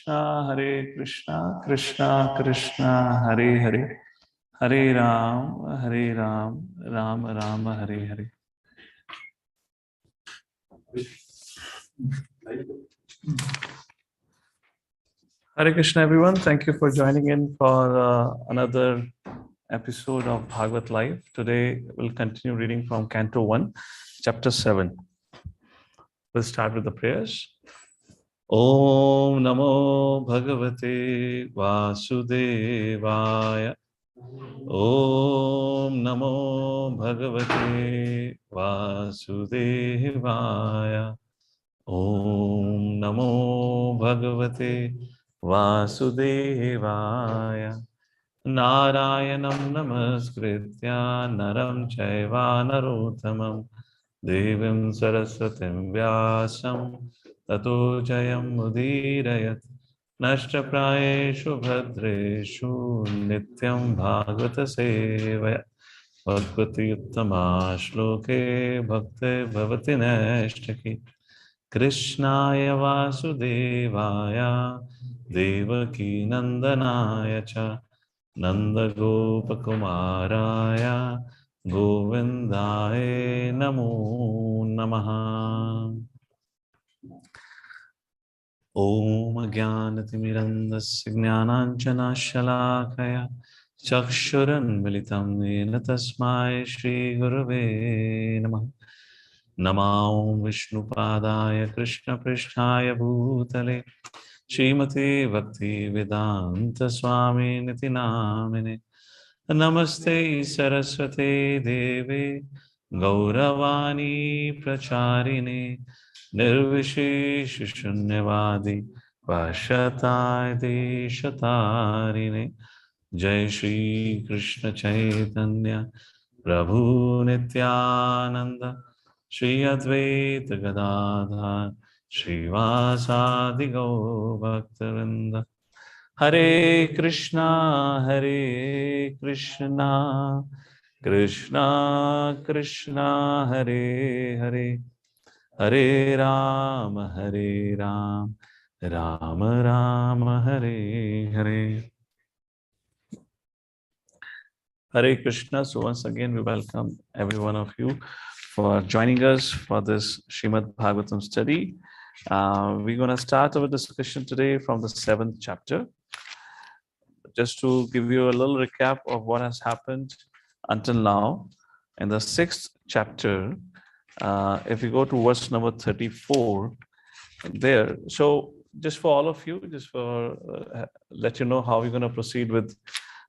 Hare Krishna, Krishna Krishna, Hare Hare, Hare Ram, Ram Ram, Hare Hare. Hare Krishna, everyone. Thank you for joining in for another episode of Bhagavat Live. Today, we'll continue reading from Canto 1, Chapter 7. We'll start with the prayers. Om Namo Bhagavate Vasudevaya. Om Namo Bhagavate Vasudevaya. Om Namo Bhagavate Vasudevaya. Narayanam Namaskritya Naram Chaiva Narottamam Devim Saraswatim Vyasam Tato Jayam Mudirayat Nashtaprayeshu Bhadreshu Nityam Bhagavata Sevaya Bhagavati Uttama Shloke Bhakte Bhavati Nashtaki Krishnaya Vasudevaya Devaki Nandanaya Cha Nanda Gopakumaraya Govindaye Namo Namaha. Om Jnanatimirandasya Jnananjana Shalakaya Chakshuran Militam Yena Tasmai Shri Gurave Namah. Namo Vishnupadaya Krishna Prishtaya Bhutale Srimati Bhakti Vedanta Swami Niti Namine. Namaste Saraswate Deve Gauravani Pracharine Nirvishesh Shunyavadi Vashatai Deshatarine. Jai Shri Krishna Chaitanya Prabhu Nityananda Shri Advaita Gadadhar Srivasadi Gaur Bhaktavinda. Hare Krishna, Krishna Krishna, Hare Hare, Hare Rama, Rama Rama, Hare Hare. Hare Krishna. So once again, we welcome every one of you for joining us for this Srimad-Bhagavatam study. We're going to start our discussion today from the 7th chapter. Just to give you a little recap of what has happened until now. In the 6th chapter, if we go to verse number 34, there. So just for all of you, just for let you know how we're going to proceed with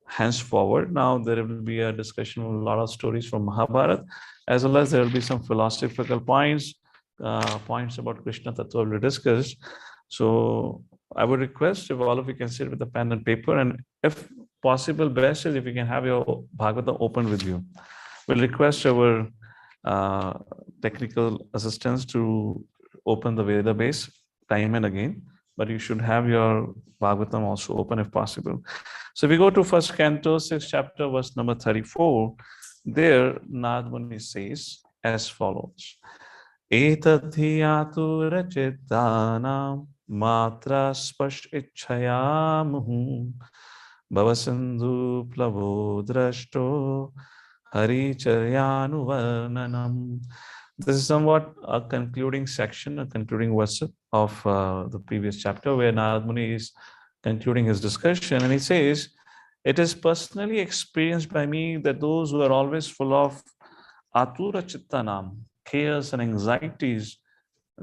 henceforward. Now there will be a discussion of a lot of stories from Mahabharata, as well as there will be some philosophical points about Krishna Tattva will be discussed. So I would request if all of you can sit with a pen and paper, and if possible, best is if you can have your Bhagavatam open with you. We'll request our technical assistants to open the Veda base time and again, but you should have your Bhagavatam also open if possible. So we go to first Canto, 6th chapter, verse number 34. There, Narad Muni says as follows: Etadhyatu rachittanam Matra spash ichhayamuhu Bhavasandhu plavo drashto Haricharyanu varnanam. This is somewhat a concluding section, a concluding verse of the previous chapter, where Narad Muni is concluding his discussion, and he says, "It is personally experienced by me that those who are always full of atura chittanam, cares and anxieties,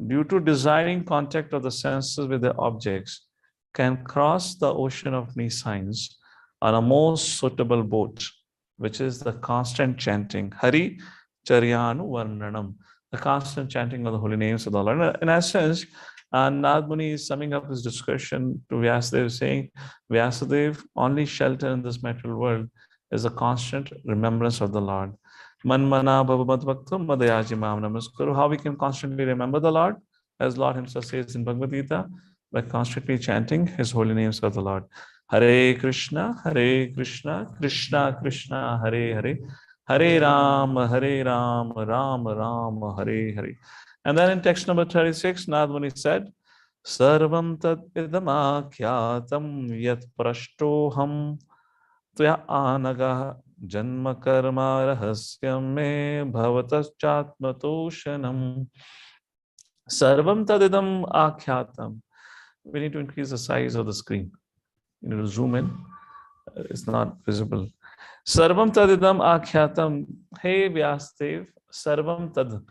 due to desiring contact of the senses with their objects, can cross the ocean of many signs on a most suitable boat, which is the constant chanting, Hari Charyanu Varnanam, the constant chanting of the holy names of the Lord." In essence, Narad Muni is summing up his discussion to Vyasadeva, saying, Vyasadeva, only shelter in this material world is a constant remembrance of the Lord. Manmana Bhavabhaktam Madayaji Mam Namaskaru. How we can constantly remember the Lord, as Lord himself says in Bhagavad Gita, by constantly chanting his holy names of the Lord. Hare Krishna, Krishna Krishna, Hare Hare, Hare Ram, Ram Ram, Hare Hare. And then in text number 36, Narad Muni said, Sarvam tad idamakhyatam yat prashtoham tvaya anaga janma karma rahasyam me bhavatas chatmatoshanam. Sarvam tad idam akhyatam. We need to increase the size of the screen. You need to zoom in. It's not visible. Sarvam tad idam akhyatam. Hey Vyastev, sarvam tad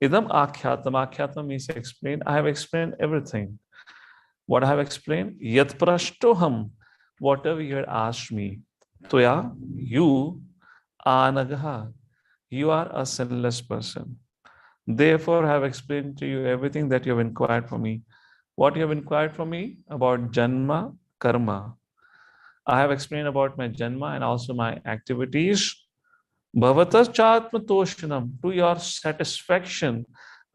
idam akhyatam. Akhyatam means explain. I have explained everything. What I have explained? Yat prashtoham. Whatever you had asked me. Toya, you, anagaha. You are a sinless person. Therefore, I have explained to you everything that you have inquired from me. What you have inquired from me about Janma, Karma. I have explained about my Janma and also my activities. Bhavatas Chatmatoshanam. To your satisfaction,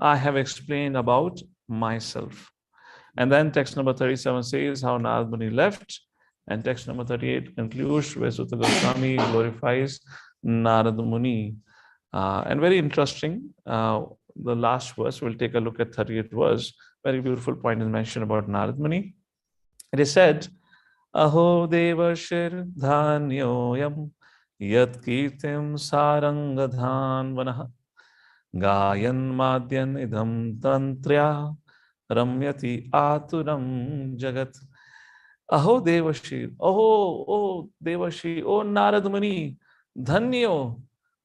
I have explained about myself. And then text number 37 says how Narad Muni left. And text number 38 concludes where Sutta Goswami glorifies Narad Muni. And very interesting, the last verse, we'll take a look at 38th verse. Very beautiful point is mentioned about Narad Muni. It is said, Aho devashir dhanyoyam yat kirtim sarangadhan vanaha gayan madyan idam tantrya ramyati aturam jagat. Aho devashir, oh devashi, oh Narad Muni, dhanyo,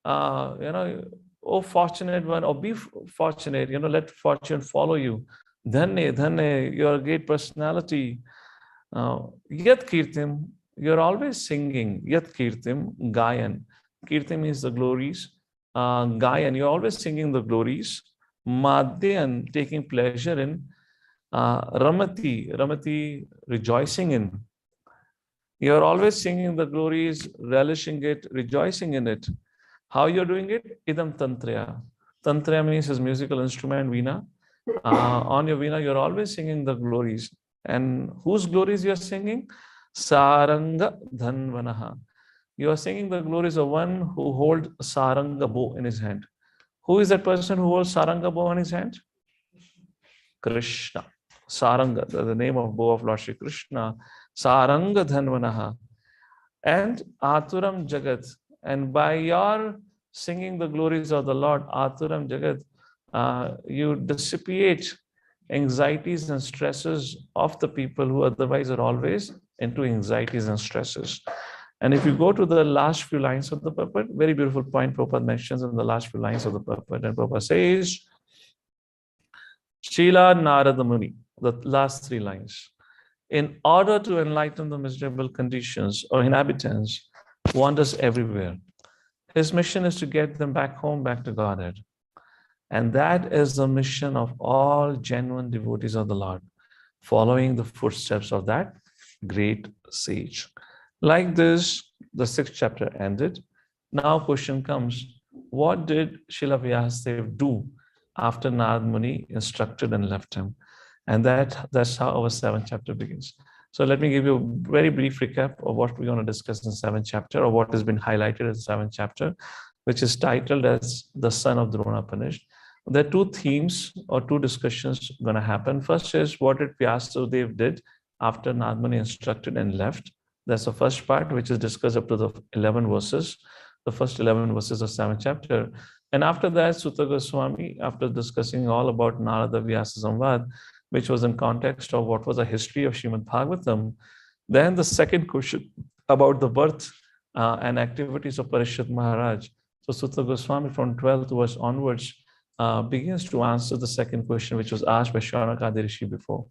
oh fortunate one, or be fortunate, let fortune follow you. Dhanye, you're a great personality. Yat Kirtim, you're always singing. Yat Kirtim, Gayan. Kirtim means the glories. Gayan, you're always singing the glories. Madhyan, taking pleasure in. Ramati, rejoicing in. You're always singing the glories, relishing it, rejoicing in it. How you're doing it? Idam Tantraya. Tantraya means his musical instrument, Veena. On your Veena, you're always singing the glories. And whose glories you're singing? Saranga Dhanvanaha. You are singing the glories of one who holds Saranga bow in his hand. Who is that person who holds Saranga bow in his hand? Krishna. Saranga, the name of bow of Lord Shri Krishna. Saranga Dhanvanaha. And Aturam Jagat. And by your singing the glories of the Lord, Aturam Jagat, you dissipate anxieties and stresses of the people who otherwise are always into anxieties and stresses. And if you go to the last few lines of the purport, very beautiful point Prabhupada mentions in the last few lines of the purport. And Prabhupada says, Srila Narada Muni, the last three lines. In order to enlighten the miserable conditions or inhabitants, wanders everywhere. His mission is to get them back home, back to Godhead. And that is the mission of all genuine devotees of the Lord, following the footsteps of that great sage. Like this, the 6th chapter ended. Now question comes, what did Srila Vyasadeva do after Narad Muni instructed and left him? And that's how our 7th chapter begins. So let me give you a very brief recap of what we're going to discuss in the 7th chapter, or what has been highlighted in the 7th chapter, which is titled as the son of Drona punished. There are two themes or two discussions going to happen. First is what did Vyasadeva did after Narad Muni instructed and left. That's the first part, which is discussed up to the 11 verses, the first 11 verses of 7th chapter. And after that, Sutta Goswami, after discussing all about Narada Vyasa Samvad, which was in context of what was a history of Srimad-Bhagavatam, then the second question about the birth and activities of Parishit Maharaj. So Sutta Goswami from 12th verse onwards begins to answer the second question, which was asked by Shaunaka Rishi before.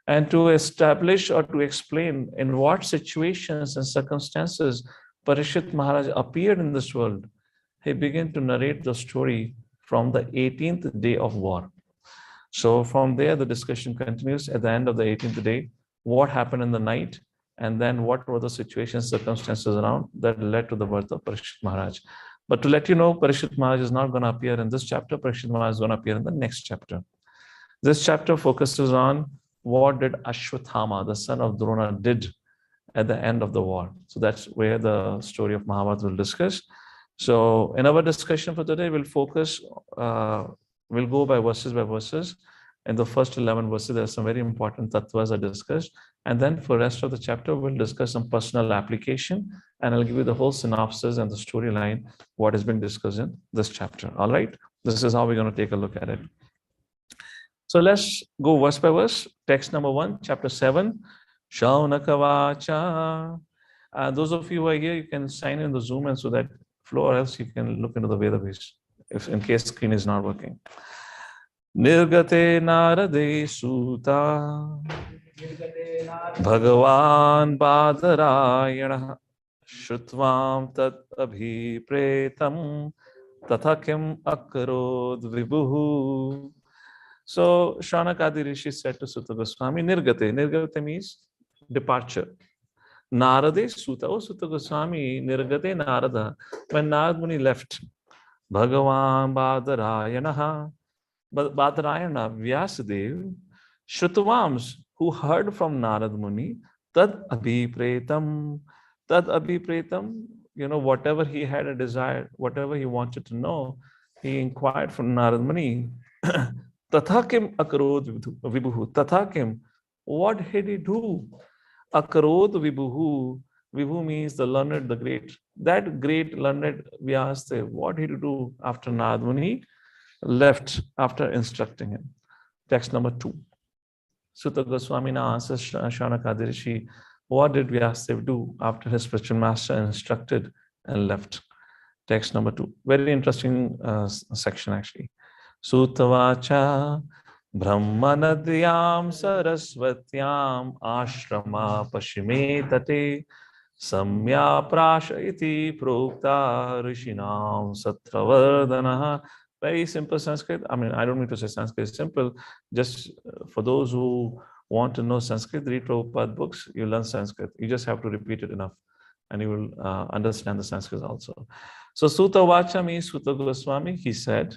And to establish or to explain in what situations and circumstances Parishit Maharaj appeared in this world, he began to narrate the story from the 18th day of war. So from there, the discussion continues at the end of the 18th day, what happened in the night, and then what were the situations, circumstances around that led to the birth of Parishit Maharaj. But to let you know, Parishit Maharaj is not going to appear in this chapter. Parishit Maharaj is going to appear in the next chapter. This chapter focuses on what did Ashwathama, the son of Drona, did at the end of the war. So that's where the story of Mahabharata will discuss. So in our discussion for today, we'll focus, we'll go by verses, In the first 11 verses, there are some very important tattvas are discussed. And then for the rest of the chapter, we'll discuss some personal application. And I'll give you the whole synopsis and the storyline, what is being discussed in this chapter. All right? This is how we're going to take a look at it. So let's go verse by verse. Text number 1, chapter 7. Shaunakavacha. Those of you who are here, you can sign in the Zoom and so that flow, or else you can look into the Vedabase, if in case screen is not working. Nirgate narade suta Bhagavan Badarayana Shrutvam tat abhipretam Tathakim akarod vibhuhu. So Shaunakadi Rishi said to Sutta Goswami, Nirgate. Nirgate means departure. Narade Suta. Oh, Sutta Goswami, Nirgate Narada. When Narad Muni left, Bhagavan Badarayana, Badarayana, Vyasadev, Shrutavams, who heard from Narad Muni, Tad Abhipretam. Tad Abhipretam, whatever he had a desire, whatever he wanted to know, he inquired from Narad Muni. Tathakim akarod vibhuhu. Tathakim, what did he do? Akarod vibhuhu. Vibhu means the learned, the great. That great learned Vyasadev, what did he do after Narad Muni left after instructing him? Text number 2. Sutta Goswami now answers Shaunakadi Rishi, what did Vyasadev do after his spiritual master instructed and left? Text number 2. Very interesting section actually. Sutavacha Brahmanadyam Saraswatyam Ashrama Pashime Tate Samya Prasha iti Prokta Rishinam Satravardhanaha. Very simple Sanskrit. I mean, I don't need to say Sanskrit is simple. Just for those who want to know Sanskrit, read Prabhupada books, you learn Sanskrit. You just have to repeat it enough and you will understand the Sanskrit also. So Sutta Vacha means Sutta Goswami, he said,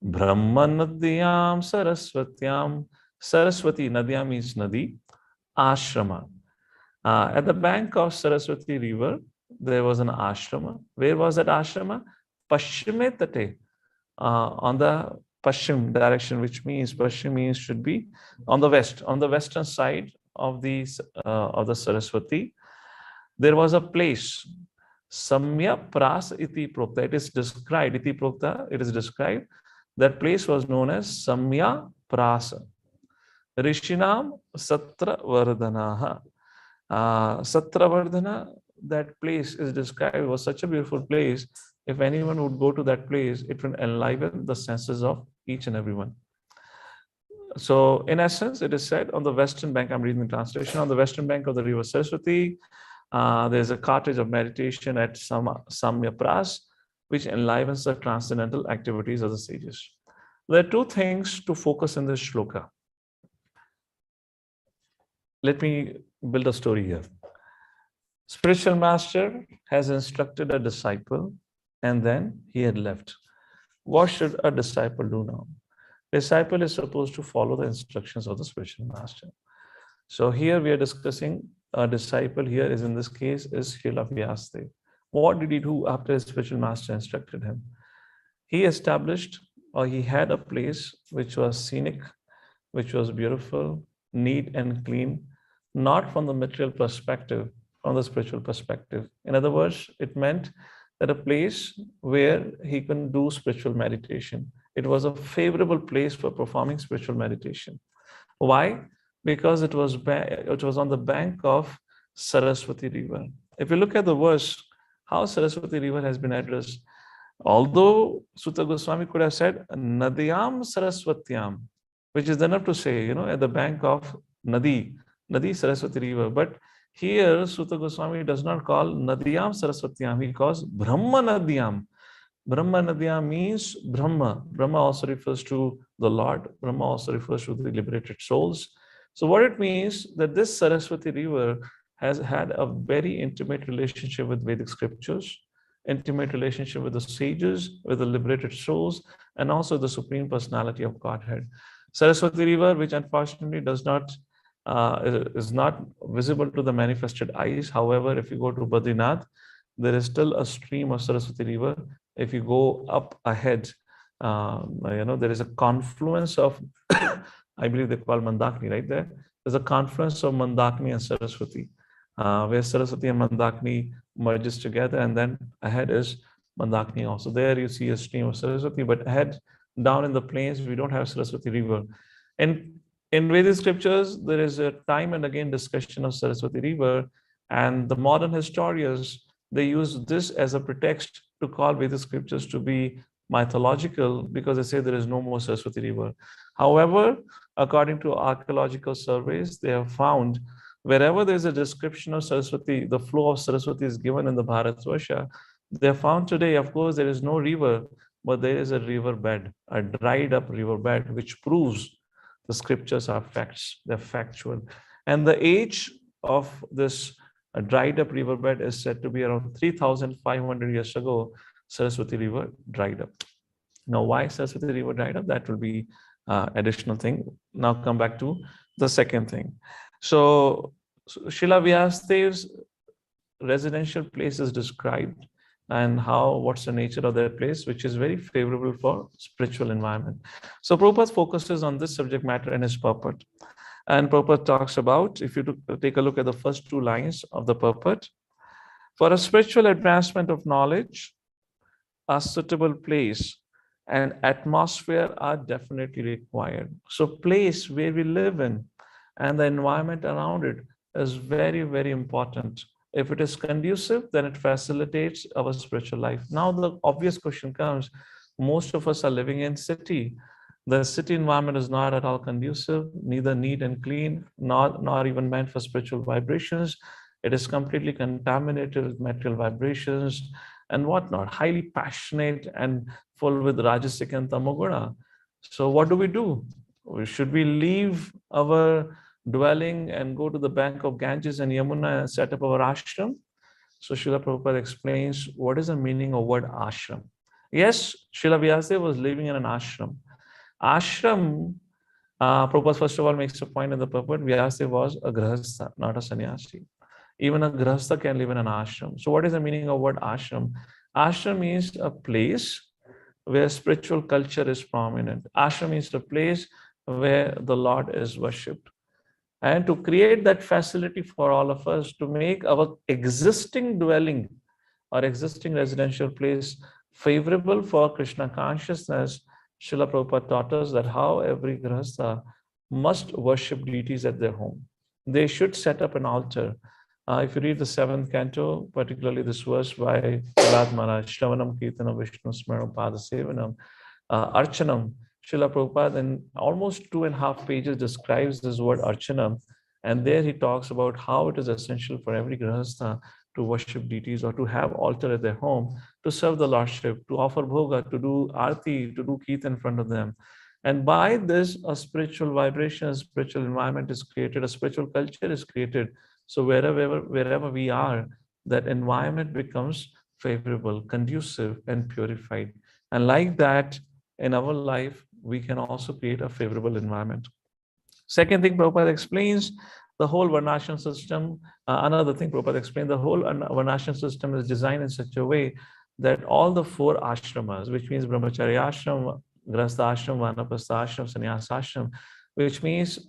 Brahmanadyam Saraswatyam. Saraswati, Nadyam means Nadi, Ashrama. At the bank of Saraswati river, there was an ashrama. Where was that ashrama? Pashchime Tate. On the Pashchim direction, which means Pashchim means should be on the west, on the western side of the Saraswati. There was a place, Samya Prasa iti Prokta. It is described, iti Prokta, it is described. That place was known as Samya Prasa. Rishinam Satravardhanaha. Satravardhana, that place is described, was such a beautiful place. If anyone would go to that place, it will enliven the senses of each and everyone. So in essence, it is said on the western bank, I'm reading the translation, on the western bank of the river Saraswati, there's a cottage of meditation at Samya Pras, which enlivens the transcendental activities of the sages. There are two things to focus in this shloka. Let me build a story here. Spiritual master has instructed a disciple and then he had left. What should a disciple do now? Disciple is supposed to follow the instructions of the spiritual master. So here we are discussing a disciple here is in this case is Srila Vyasadeva. What did he do after his spiritual master instructed him? He established or he had a place which was scenic, which was beautiful, neat and clean, not from the material perspective, from the spiritual perspective. In other words, it meant that a place where he can do spiritual meditation. It was a favorable place for performing spiritual meditation. Why? Because it was on the bank of Saraswati river. If you look at the verse, how Saraswati river has been addressed, although Sutta Goswami could have said Nadyam Saraswatyam, which is enough to say, at the bank of Nadi Saraswati river, but here Sutta Goswami does not call Nadyam Saraswatyam, he calls Brahma Nadyam. Brahma Nadyam means Brahma. Brahma also refers to the Lord. Brahma also refers to the liberated souls. So what it means that this Saraswati river has had a very intimate relationship with Vedic scriptures, intimate relationship with the sages, with the liberated souls, and also the Supreme Personality of Godhead. Saraswati river, which unfortunately is not visible to the manifested eyes. However, if you go to Badrinath, there is still a stream of Saraswati river. If you go up ahead, there is a confluence of I believe they call Mandakini, right there. There's a confluence of Mandakini and Saraswati, where Saraswati and Mandakini merges together, and then ahead is Mandakini also. There you see a stream of Saraswati, but ahead down in the plains, we don't have Saraswati river. And in Vedic scriptures, there is a time and again discussion of Saraswati river, and the modern historians, they use this as a pretext to call Vedic scriptures to be mythological because they say there is no more Saraswati river. However, according to archaeological surveys, they have found wherever there's a description of Saraswati, the flow of Saraswati is given in the Bharatvarsha. They have found today, of course, there is no river, but there is a river bed, a dried up river bed, which proves the scriptures are facts, they're factual. And the age of this dried up riverbed is said to be around 3,500 years ago, Saraswati River dried up. Now, why Saraswati River dried up? That will be additional thing. Now come back to the second thing. So Srila Vyasadev's residential place is described and what's the nature of their place, which is very favorable for spiritual environment. So Prabhupada focuses on this subject matter in his purport. And Prabhupada talks about, if you take a look at the first two lines of the purport, for a spiritual advancement of knowledge, a suitable place and atmosphere are definitely required. So place where we live in and the environment around it is very, very important. If it is conducive, then it facilitates our spiritual life. Now the obvious question comes, most of us are living in city. The city environment is not at all conducive, neither neat and clean, nor even meant for spiritual vibrations. It is completely contaminated with material vibrations and whatnot, highly passionate and full with Rajasic and Tamoguna. So what do? Should we leave our dwelling and go to the bank of Ganges and Yamuna and set up our ashram? So Srila Prabhupada explains what is the meaning of word ashram. Yes, Srila Vyasadeva was living in an ashram. Ashram, Prabhupada first of all makes a point in the purport, Vyasadeva was a grahastha, not a sannyasi. Even a grahastha can live in an ashram. So what is the meaning of word ashram? Ashram means a place where spiritual culture is prominent. Ashram means a place where the Lord is worshipped. And to create that facility for all of us to make our existing dwelling or existing residential place favorable for Krishna consciousness, Srila Prabhupada taught us that how every grahastha must worship deities at their home. They should set up an altar. If you read the 7th canto, particularly this verse by Prahlad Maharaj, Shravanam Kirtanam Vishnu Smaranam Pada Sevanam, Archanam, Srila Prabhupada in almost 2.5 pages describes this word Archanam. And there he talks about how it is essential for every grahastha to worship deities or to have altar at their home, to serve the Lordship, to offer bhoga, to do arti, to do kirtan in front of them. And by this, a spiritual vibration, a spiritual environment is created, a spiritual culture is created. So wherever we are, that environment becomes favorable, conducive, and purified. And like that, in our life, we can also create a favorable environment. Second thing Prabhupada explains, the whole Varnashram system, another thing Prabhupada explained, the whole Varnashram system is designed in such a way that all the 4 ashramas, which means Brahmacharya ashram, Grahastha ashram, Vanaprastha ashram, Sannyasa ashram, which means,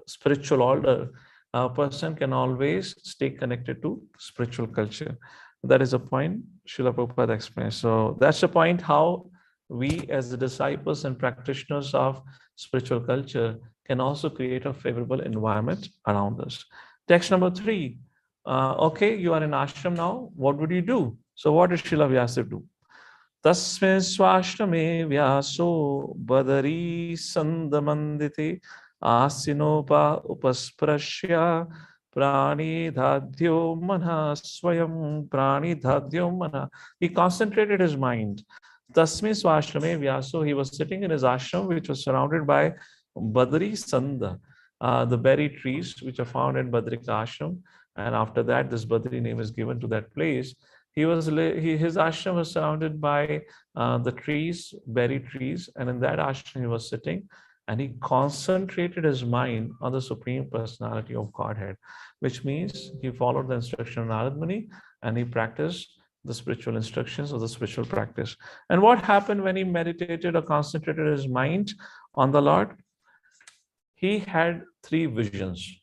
spiritual order, a person can always stay connected to spiritual culture. That is a point Srila Prabhupada explains. So that's the point how we as the disciples and practitioners of spiritual culture can also create a favorable environment around us. Text number 3. Okay, you are in ashram now. What would you do? So what did Srila Vyasadeva do? Tasmin swashrame vyaso badari sandamandite asinopa upasprashya prani dhadyo mana swayam prani dhadyo mana. He concentrated his mind. Tasmin swashrame vyaso, he was sitting in his ashram, which was surrounded by Badri Sanda, the berry trees which are found in Badrika ashram. And after that, this Badri name is given to that place. His ashram was surrounded by the trees, berry trees, and in that ashram he was sitting, and he concentrated his mind on the Supreme Personality of Godhead, which means he followed the instruction of Narad Muni and he practiced the spiritual instructions or the spiritual practice. And what happened when he meditated or concentrated his mind on the Lord? He had 3 visions.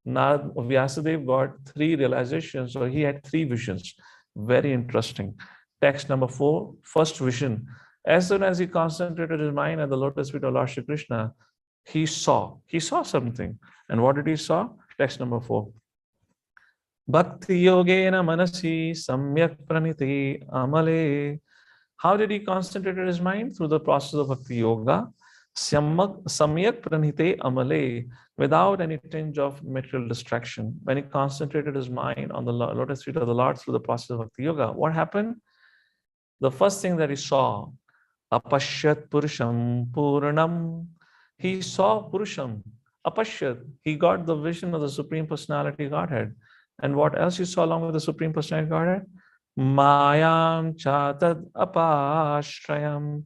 Now, Vyasadeva got 3 realizations, or he had 3 visions. Very interesting. Text number 4, first vision. As soon as he concentrated his mind at the lotus feet of Lord Shri Krishna, he saw something. And what did he saw? Text number 4. Bhakti yogena manasi samyak pranite amale. How did he concentrate his mind? Through the process of bhakti yoga. Samyak pranite amale, without any tinge of material distraction. When he concentrated his mind on the lotus feet of the Lord through the process of bhakti yoga, what happened? The first thing that he saw, apashyat purusham purnam. He saw purusham, apashyat. He got the vision of the Supreme Personality Godhead. And what else he saw along with the Supreme Personality Godhead? Mayam chatad apashrayam.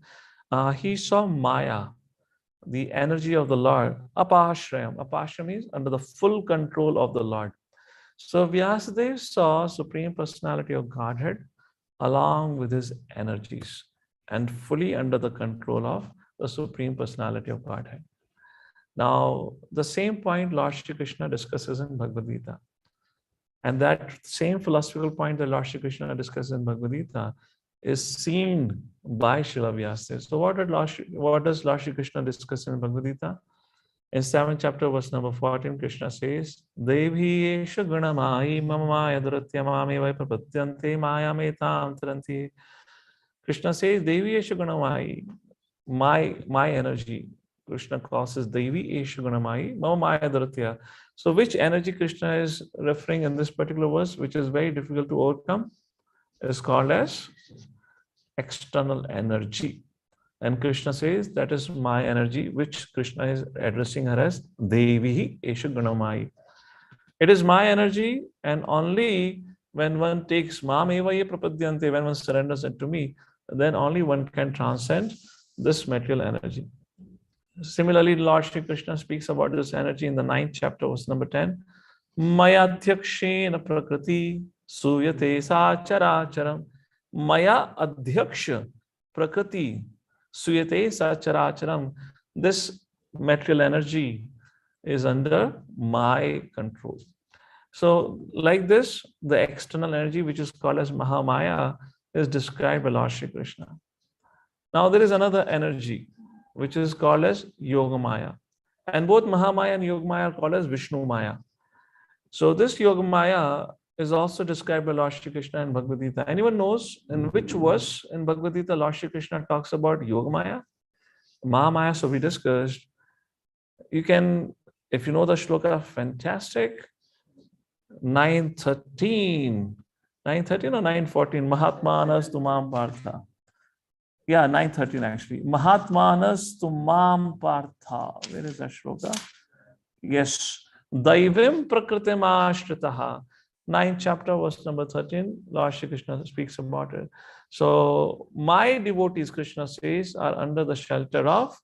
He saw Maya, the energy of the Lord, apashrayam. Apashrayam means under the full control of the Lord. So Vyasadeva saw Supreme Personality of Godhead along with his energies and fully under the control of the Supreme Personality of Godhead. Now, the same point Lord Shri Krishna discusses in Bhagavad Gita. And that same philosophical point that Lord Shri Krishna discusses in Bhagavad Gita is seen by Srila Vyasadeva. So what does Lord Shri Krishna discuss in Bhagavad Gita? In 7th chapter, verse number 14, Krishna says, Devi esha gunamai mamaya dharatya mame vai prapatyante maya metam taranti. Krishna says, Devi esha gunamai, my energy. Krishna calls as Devi esha gunamai mamaya dharatya. So which energy Krishna is referring in this particular verse, which is very difficult to overcome, is called as external energy. And Krishna says, that is my energy, which Krishna is addressing her as Devi Esha Gunamai. It is my energy, and only when one takes Mameva ye prapadyante, when one surrenders it to me, then only one can transcend this material energy. Similarly, Lord Shri Krishna speaks about this energy in the 9th chapter, verse number 10. Maya adhyakshena prakriti suyate sacharacharam. Maya adhyaksha prakriti suyate sacharacharam. This material energy is under my control. So like this, the external energy, which is called as Mahamaya, is described by Lord Shri Krishna. Now there is another energy, which is called as Yogamaya. And both Mahamaya and Yogamaya are called as Vishnu Maya. So this Yogamaya is also described by Lord Shri Krishna in Bhagavad Gita. Anyone knows in which verse in Bhagavad Gita Lord Shri Krishna talks about Yogamaya? Mahamaya, so we discussed. You can, if you know the shloka, fantastic. 9:13 or 9:14, Mahatmanas tumam partha. Yeah, 9:13 actually. Mahatmanas tumam partha. Where is that shloka? Yes. Daivim prakritim ashritaha. 9th chapter, verse number 13, Lord Shri Krishna speaks about it. So my devotees, Krishna says, are under the shelter of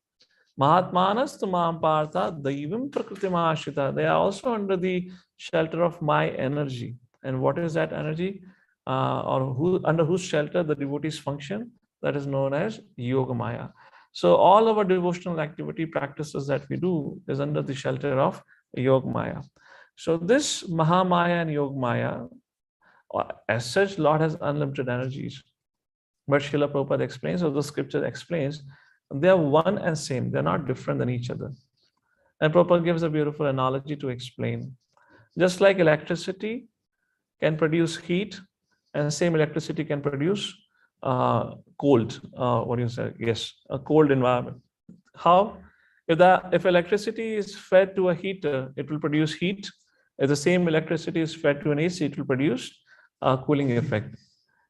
Mahatmanas tumam partha daivim prakritim ashrita. They are also under the shelter of my energy. And what is that energy? Under whose shelter the devotees function? That is known as Yogamaya. So all our devotional activity practices that we do is under the shelter of Yogamaya. So this Mahamaya and Yogamaya, as such, Lord has unlimited energies. But Srila Prabhupada explains, or the scripture explains, they are one and same. They're not different than each other. And Prabhupada gives a beautiful analogy to explain. Just like electricity can produce heat, and same electricity can produce cold. What do you say? Yes, a cold environment. How? If electricity is fed to a heater, it will produce heat. If the same electricity is fed to an AC, it will produce a cooling effect.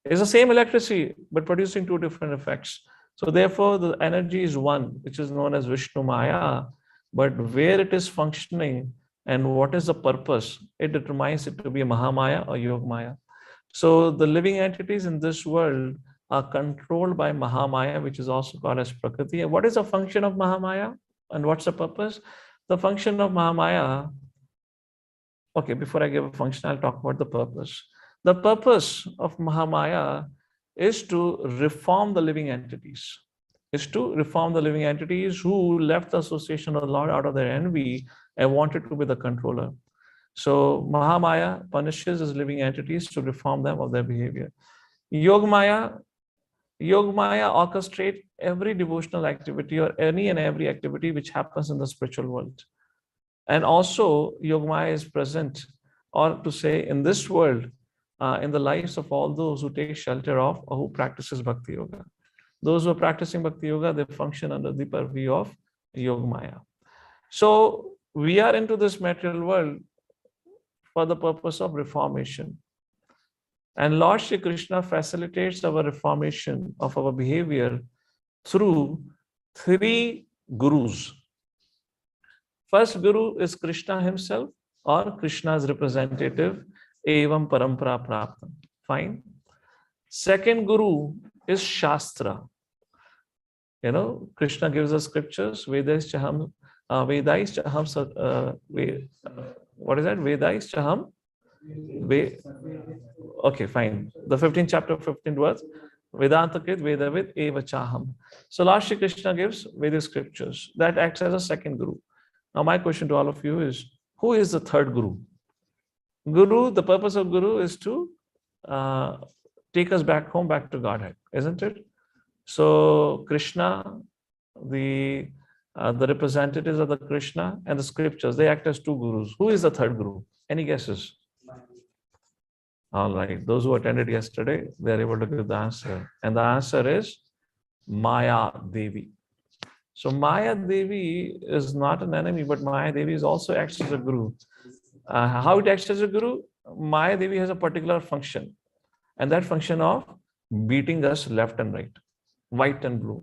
It's the same electricity, but producing 2 different effects. So therefore, the energy is one, which is known as Vishnu Maya. But where it is functioning and what is the purpose, it determines it to be a Mahamaya or Yogamaya. So the living entities in this world are controlled by Mahamaya, which is also called as Prakriti. What is the function of Mahamaya and what's the purpose? The function of Mahamaya, okay, before I give a function, I'll talk about the purpose. The purpose of Mahamaya is to reform the living entities, who left the association of the Lord out of their envy and wanted to be the controller. So Mahamaya punishes his living entities to reform them of their behavior. Yogamaya orchestrates every devotional activity or any and every activity which happens in the spiritual world. And also Yogamaya is present, or to say in this world, in the lives of all those who take shelter of or who practices Bhakti Yoga. Those who are practicing Bhakti Yoga, they function under the purview of Yogamaya. So we are into this material world for the purpose of reformation. And Lord Shri Krishna facilitates our reformation of our behavior through 3 gurus. First guru is Krishna himself, or Krishna's representative, Evam Parampara Praptam. Fine. Second guru is Shastra. Krishna gives us scriptures, Vedais Chaham, what is that? Vedais Chaham? Okay, fine. The 15th chapter, 15th verse. Vedanta Krit Vedavid Eva Chaham. So Lord Shri Krishna gives Vedic scriptures. That acts as a second guru. Now my question to all of you is, who is the third guru? Guru, the purpose of guru is to take us back home, back to Godhead, isn't it? So Krishna, the representatives of the Krishna and the scriptures, they act as 2 gurus. Who is the third guru? Any guesses? All right. Those who attended yesterday, they are able to give the answer. And the answer is Maya Devi. So Maya Devi is not an enemy, but Maya Devi is also acts as a guru. How it acts as a guru? Maya Devi has a particular function. And that function of beating us left and right, white and blue.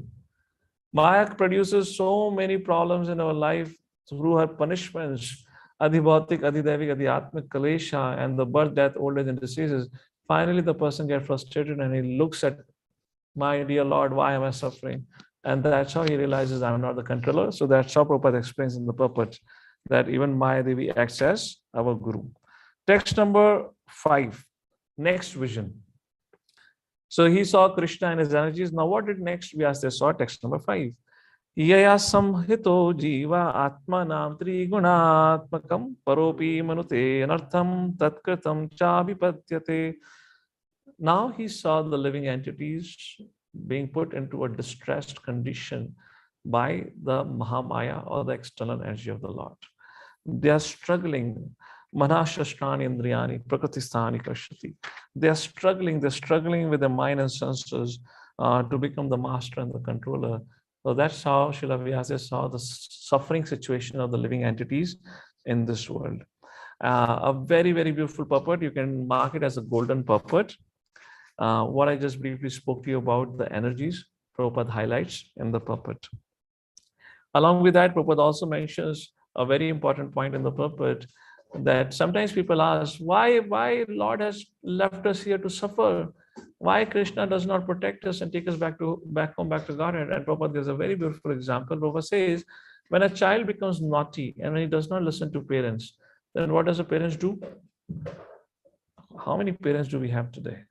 Maya produces so many problems in our life through her punishments. Adhibhautik, Adhidevik, Adhyatmik, Kalesha, and the birth, death, old age, and diseases. Finally, the person gets frustrated and he looks at, my dear Lord, why am I suffering? And that's how he realizes I'm not the controller. So that's how Prabhupada explains in the purport that even Maya Devi acts as our guru. Text number 5, next vision. So he saw Krishna and his energies. Now what did next Vyasa saw? Text number 5. Yaya samhito jiva atmanam trigunatmakam paropi manute anartham tatkritam chavipadyate. Now he saw the living entities being put into a distressed condition by the Mahamaya, or the external energy of the Lord. They are struggling. Manashashrani Indriyani Prakritistani Kashati. They are struggling with the mind and senses to become the master and the controller. So that's how Srila Vyasa saw the suffering situation of the living entities in this world. A very, very beautiful purport. You can mark it as a golden purport. What I just briefly spoke to you about, the energies, Prabhupada highlights in the purport. Along with that, Prabhupada also mentions a very important point in the purport, that sometimes people ask, why Lord has left us here to suffer? Why Krishna does not protect us and take us back home, back to Godhead? And Prabhupada gives a very beautiful example. Prabhupada says, when a child becomes naughty and when he does not listen to parents, then what does the parents do? How many parents do we have today?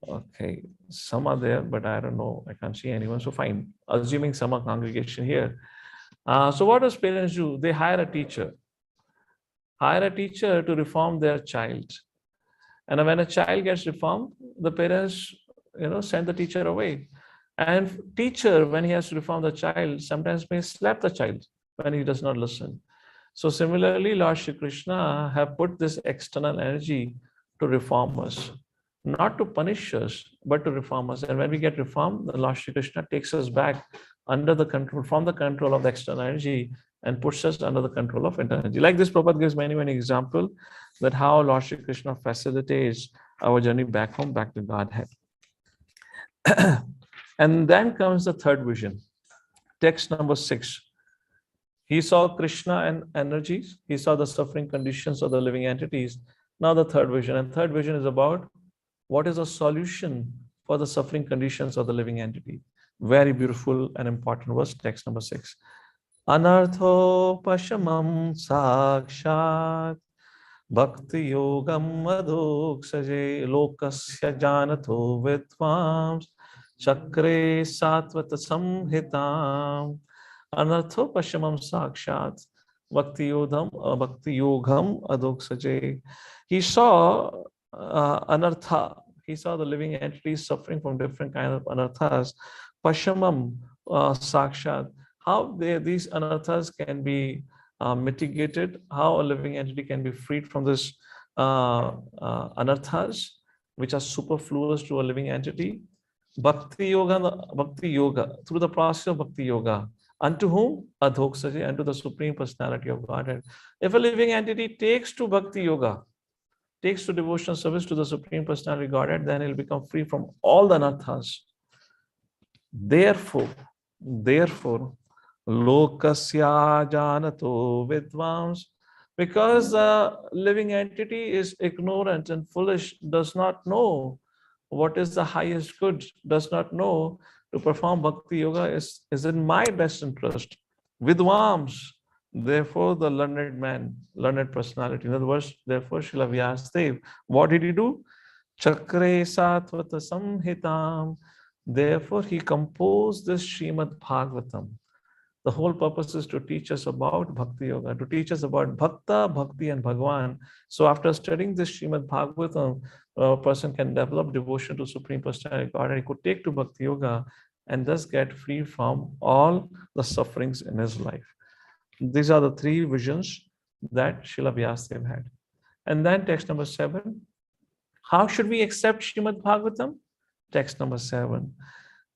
Okay, some are there, but I don't know. I can't see anyone. So fine, assuming some are congregation here. So what does parents do? They hire a teacher. To reform their child. And when a child gets reformed, the parents, send the teacher away. And teacher, when he has to reform the child, sometimes may slap the child when he does not listen. So similarly, Lord Shri Krishna have put this external energy to reform us, not to punish us, but to reform us. And when we get reformed, the Lord Shri Krishna takes us back under the control, from the control of the external energy, and puts us under the control of internal energy. Like this, Prabhupada gives many, many examples that how Lord Shri Krishna facilitates our journey back home, back to Godhead. And then comes the third vision. Text number 6. He saw Krishna and energies. He saw the suffering conditions of the living entities. Now the third vision. And third vision is about what is a solution for the suffering conditions of the living entity. Very beautiful and important verse, text number 6. Anartho pashamam sakshat Bhakti yogam adhoksaje lokasya janato vidvams chakre satvata samhitam anartho pashamam sakshat bhakti yogam adhoksaje. He saw anartha. He saw the living entities suffering from different kinds of anarthas. Pashamam sakshat. How these anarthas can be mitigated, how a living entity can be freed from this anarthas, which are superfluous to a living entity. Bhakti yoga, through the process of bhakti yoga. Unto whom? Adhoksaji, unto the Supreme Personality of Godhead. If a living entity takes to bhakti yoga, takes to devotional service to the Supreme Personality of Godhead, then he'll become free from all the anarthas. Therefore, lokasya janato vidvams, because the living entity is ignorant and foolish, does not know what is the highest good, does not know to perform bhakti yoga is in my best interest. Vidvams, therefore the learned man, learned personality. In other words, therefore Srila Vyasadeva, what did he do? Chakre satvata samhitam. Therefore, he composed this Srimad-Bhagavatam. The whole purpose is to teach us about Bhakti Yoga, to teach us about Bhakta, Bhakti, and Bhagwan. So, after studying this Srimad-Bhagavatam, a person can develop devotion to Supreme Personality God, and he could take to Bhakti Yoga and thus get free from all the sufferings in his life. These are the three visions that Srila Vyasadeva had. And then text number 7. How should we accept Srimad-Bhagavatam? Text number 7.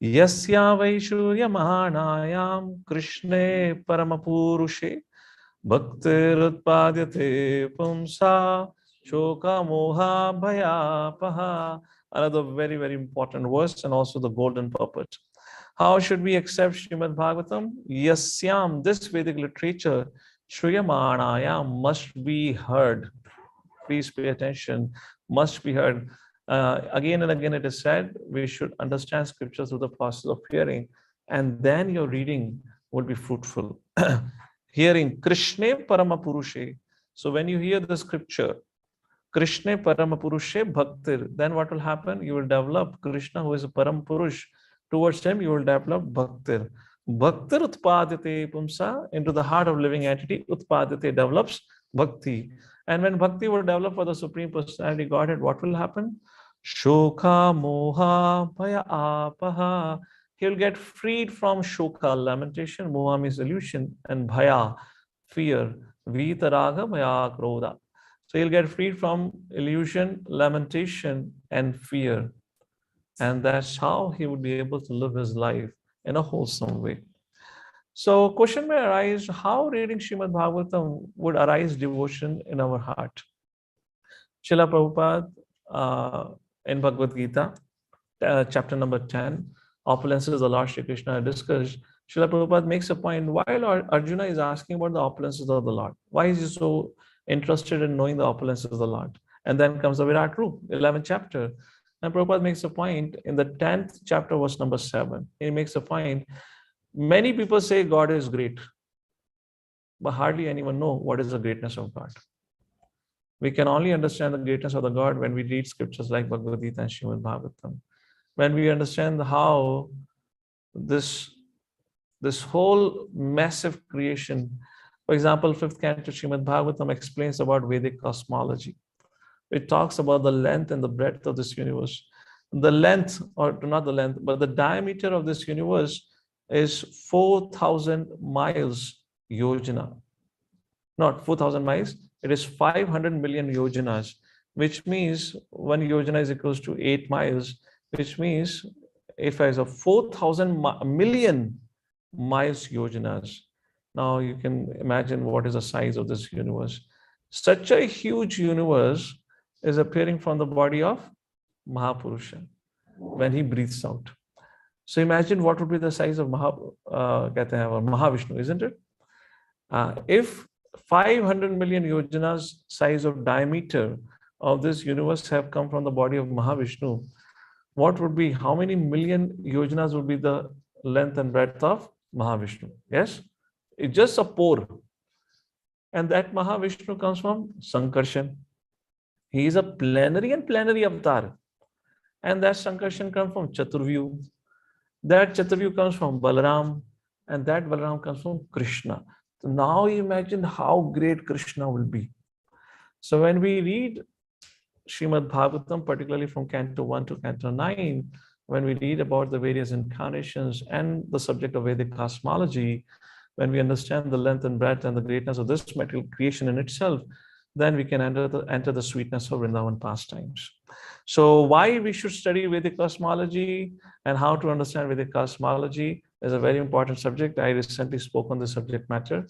Yasya Vaishuryamanayam Krishne Paramapurushe Bhaktirutpadyate Pumsa Shoka Moha Bhayapaha. Another very, very important verse and also the golden puppet. How should we accept Srimad Bhagavatam? Yasyam, this Vedic literature, Shruyamanayam, must be heard. Please pay attention, must be heard. Again and again it is said, we should understand scripture through the process of hearing, and then your reading will be fruitful. Hearing, Krishna Paramapurushe. So when you hear the scripture, Krishna Paramapurushe Bhaktir, then what will happen? You will develop Krishna, who is a Paramparush. Towards him, you will develop Bhaktir. Bhaktir Utpadate Pumsa, into the heart of living entity, Utpadate develops Bhakti. And when Bhakti will develop for the Supreme Personality Godhead, what will happen? Shoka Moha Bhaya Apaha. He will get freed from Shoka, lamentation, Moha means illusion, and Bhaya, fear, Vitaraga Bhaya Krodha. So he'll get freed from illusion, lamentation, and fear. And that's how he would be able to live his life in a wholesome way. So question may arise, how reading Srimad Bhagavatam would arise devotion in our heart? Srila Prabhupada in Bhagavad Gita, chapter number 10, opulences of the Lord Shri Krishna are discussed. Srila Prabhupada makes a point, while Arjuna is asking about the opulences of the Lord, why is he so interested in knowing the opulences of the Lord? And then comes the Virat Roop, 11th chapter. And Prabhupada makes a point in the 10th chapter, verse number 7. He makes a point, many people say God is great, but hardly anyone know what is the greatness of God. We can only understand the greatness of the God when we read scriptures like Bhagavad Gita and Srimad-Bhagavatam. When we understand how this whole massive creation, for example, 5th canto Srimad-Bhagavatam explains about Vedic cosmology. It talks about the length and the breadth of this universe. The length, or not the length, but the diameter of this universe is 4,000 miles yojana. Not 4,000 miles, it is 500 million yojanas, which means 1 yojana is equals to 8 miles, which means if I have 4,000 million miles yojanas. Now you can imagine what is the size of this universe. Such a huge universe is appearing from the body of Mahapurusha when he breathes out. So imagine what would be the size of Mahavishnu, isn't it? If 500 million yojanas size of diameter of this universe have come from the body of Mahavishnu, what would be, how many million yojanas would be the length and breadth of Mahavishnu? Yes? It's just a pore. And that Mahavishnu comes from Sankarshan. He is a plenary and plenary avatar. And that Sankarshan comes from Chaturvyu. That Chaturvyu comes from Balaram. And that Balaram comes from Krishna. So now imagine how great Krishna will be. So when we read Srimad-Bhagavatam, particularly from Canto 1 to Canto 9, when we read about the various incarnations and the subject of Vedic cosmology, when we understand the length and breadth and the greatness of this material creation in itself, then we can enter the sweetness of Vrindavan pastimes. So why we should study Vedic cosmology and how to understand Vedic cosmology is a very important subject. I recently spoke on this subject matter.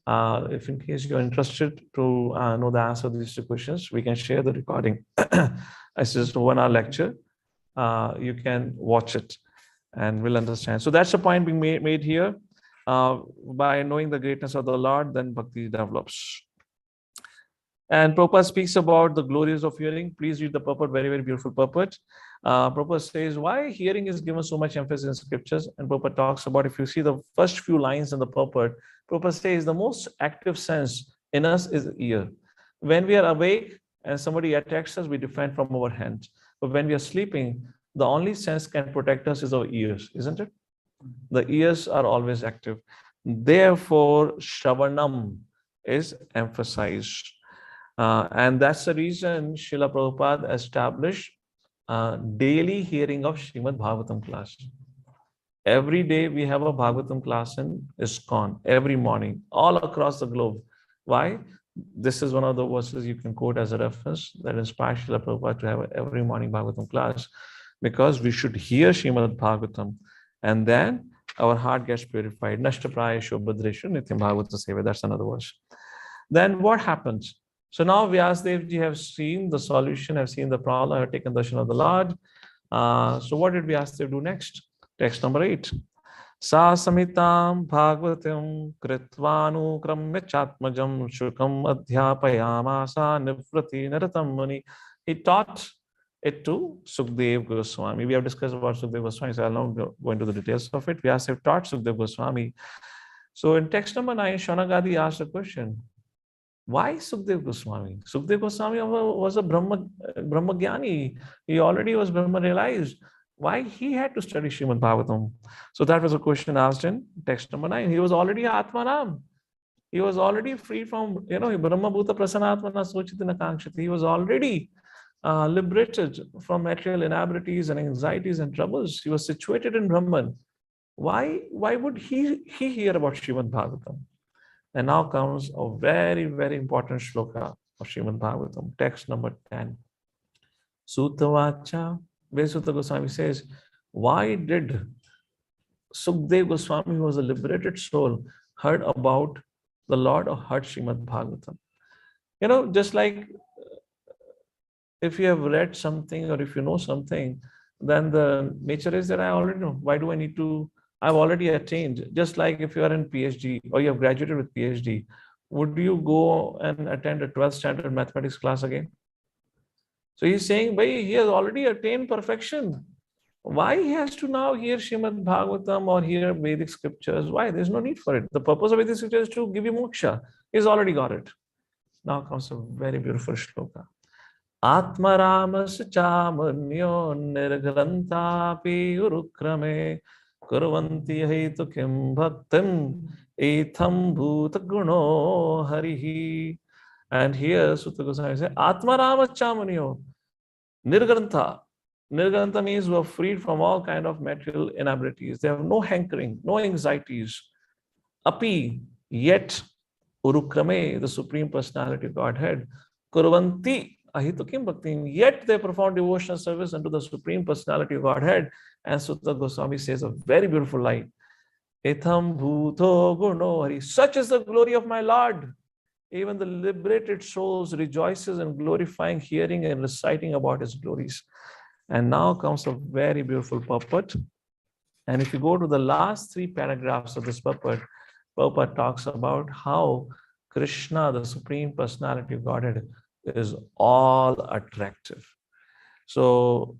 If in case you're interested to know the answer to these two questions, we can share the recording. It's just a 1 hour lecture. You can watch it and will understand. So that's the point being made here. By knowing the greatness of the Lord, then bhakti develops. And Prabhupada speaks about the glories of hearing. Please read the purport, very, very beautiful purport. Prabhupada says why hearing is given so much emphasis in scriptures. And Prabhupada talks about, if you see the first few lines in the purport, Prabhupada says the most active sense in us is the ear. When we are awake and somebody attacks us, we defend from our hands. But when we are sleeping, the only sense can protect us is our ears, isn't it? The ears are always active. Therefore, Shravanam is emphasized. And that's the reason Srila Prabhupada established daily hearing of Srimad-Bhagavatam class. Every day we have a Bhagavatam class in ISKCON, every morning, all across the globe. Why? This is one of the verses you can quote as a reference that inspires Srila Prabhupada to have every morning Bhagavatam class, because we should hear Srimad-Bhagavatam, and then our heart gets purified. Nashtapraya Shobhadreshu Nityam Bhagavata Seva. That's another verse. Then what happens? So now Vyasadevji have seen the solution, have seen the problem, have taken darshan of the Lord. So what did Vyasadev do next? Text number 8. Sa samitam bhagavatam kritvanu kramya chatmajam shukam adhyapayamasa nivrati naratam muni. He taught it to Sukdev Goswami. We have discussed about Sukdev Goswami, so I'll not go into the details of it. Vyasadeva taught Sukdev Goswami. So in text number 9, Shonagadi asked a question. Why Sukdev Goswami? Sukdev Goswami was a Brahmagyani. He already was Brahma realized. Why he had to study Srimad Bhagavatam? So that was a question asked in text number 9. He was already Atmanam. He was already free from, Brahma Bhuta Prasanatmana Sochitina Kankshati. He was already liberated from material inabilities and anxieties and troubles. He was situated in Brahman. Why would he hear about Srimad Bhagavatam? And now comes a very, very important shloka of Srimad Bhagavatam, text number 10. Sutavacha, where Sutta Goswami says, why did Sukdev Goswami, who was a liberated soul, heard about the Lord or heard Srimad Bhagavatam? Just like if you have read something or if you know something, then the nature is that I already know. Why do I need to? I've already attained. Just like if you are in PhD or you have graduated with PhD, would you go and attend a 12th standard mathematics class again? So he's saying, he has already attained perfection. Why he has to now hear Srimad Bhagavatam or hear Vedic scriptures? Why? There's no need for it. The purpose of Vedic scriptures is to give you moksha. He's already got it. Now comes a very beautiful shloka. Atma Ramas Chamanyo Nirgrantapi Urukrame Kurvanti Haitu Kim Bhaktim Etham Bhuta Guno Harihi. And here Sutta Goswami says, Atma Ramas Chamanyo Nirgrantha. Nirgrantha means who are freed from all kind of material inabilities. They have no hankering, no anxieties. Api, yet Urukrame, the Supreme Personality of Godhead, Kurvanti Ahitukim Bhaktim, yet they perform devotional service unto the Supreme Personality of Godhead. And Sutta Goswami says a very beautiful line. Etham bhuto guno hari. Such is the glory of my Lord. Even the liberated souls rejoices in glorifying, hearing and reciting about his glories. And now comes a very beautiful purport. And if you go to the last 3 paragraphs of this purport, Prabhupada talks about how Krishna, the Supreme Personality of Godhead, is all attractive. So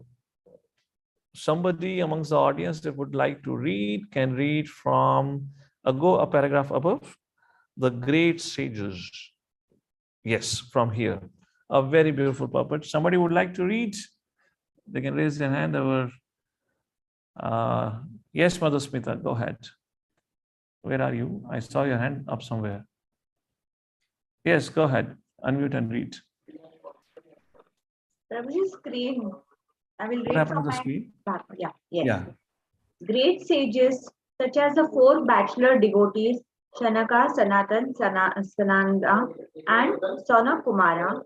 somebody amongst the audience that would like to read can read from, go a paragraph above, the great sages. Yes, from here. A very beautiful puppet. Somebody would like to read? They can raise their hand over. Yes, Madhusmita, go ahead. Where are you? I saw your hand up somewhere. Yes, go ahead. Unmute and read. Prabhu's screen. I will What read happened from to the my screen? back. Yeah, yes. Yeah. Great sages such as the four bachelor devotees Shanaka, Sanatan, Sananda, and Sona Kumara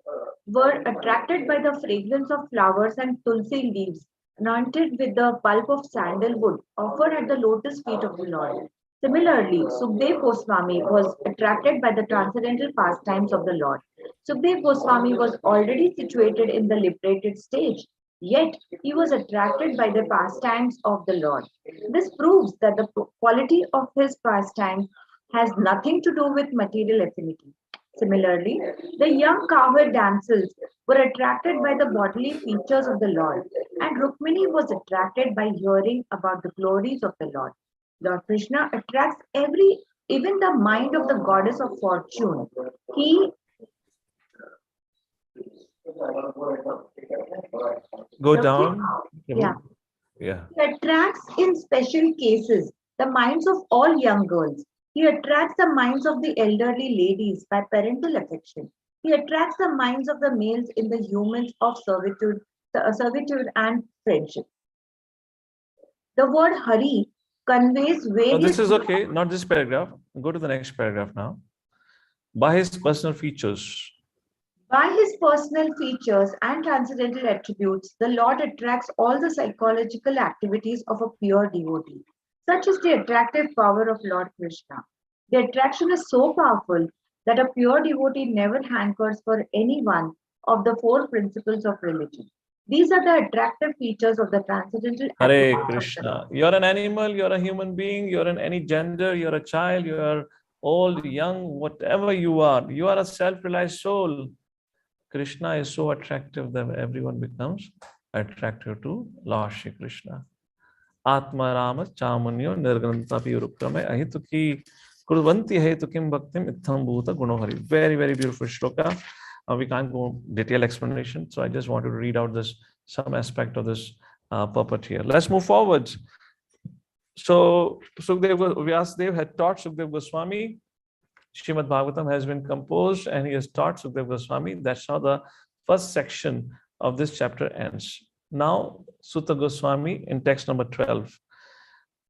were attracted by the fragrance of flowers and tulsi leaves anointed with the pulp of sandalwood offered at the lotus feet of the Lord. Similarly, Sukdev Goswami was attracted by the transcendental pastimes of the Lord. Sukdev Goswami was already situated in the liberated stage, yet he was attracted by the pastimes of the Lord. This proves that the quality of his pastime has nothing to do with material affinity. Similarly, the young cowherd damsels were attracted by the bodily features of the Lord, and Rukmini was attracted by hearing about the glories of the Lord. Lord Krishna attracts even the mind of the goddess of fortune. He Go down. yeah, Yeah. he attracts in special cases the minds of all young girls. He attracts the minds of the elderly ladies by parental affection. He attracts the minds of the males in the humans of servitude and friendship. The word Hari conveys Oh, various this is okay. Not this paragraph. Go to the next paragraph now. By his personal features. By his personal features and transcendental attributes, the Lord attracts all the psychological activities of a pure devotee. Such is the attractive power of Lord Krishna. The attraction is so powerful that a pure devotee never hankers for any one of the four principles of religion. These are the attractive features of the transcendental Hare attributes of the Krishna. Lord. You're an animal, you're a human being, you're in any gender, you're a child, you're old, young, whatever you are a self-realized soul. Krishna is so attractive that everyone becomes attractive to Lord Shri Krishna. Atma Rama Chamunyo Nirgananta Pirukrame Ahituki Kurvanti Ahitukim Bhaktim Itham Bhuta Gunohari. Very, very beautiful shloka. We can't go detailed explanation, so I just wanted to read out this some aspect of this puppet here. Let's move forward. So Vyasdev had taught Sukdev Goswami. Srimad-Bhagavatam has been composed and he has taught Sukdev Goswami. That's how the first section of this chapter ends. Now, Sutta Goswami in text number 12.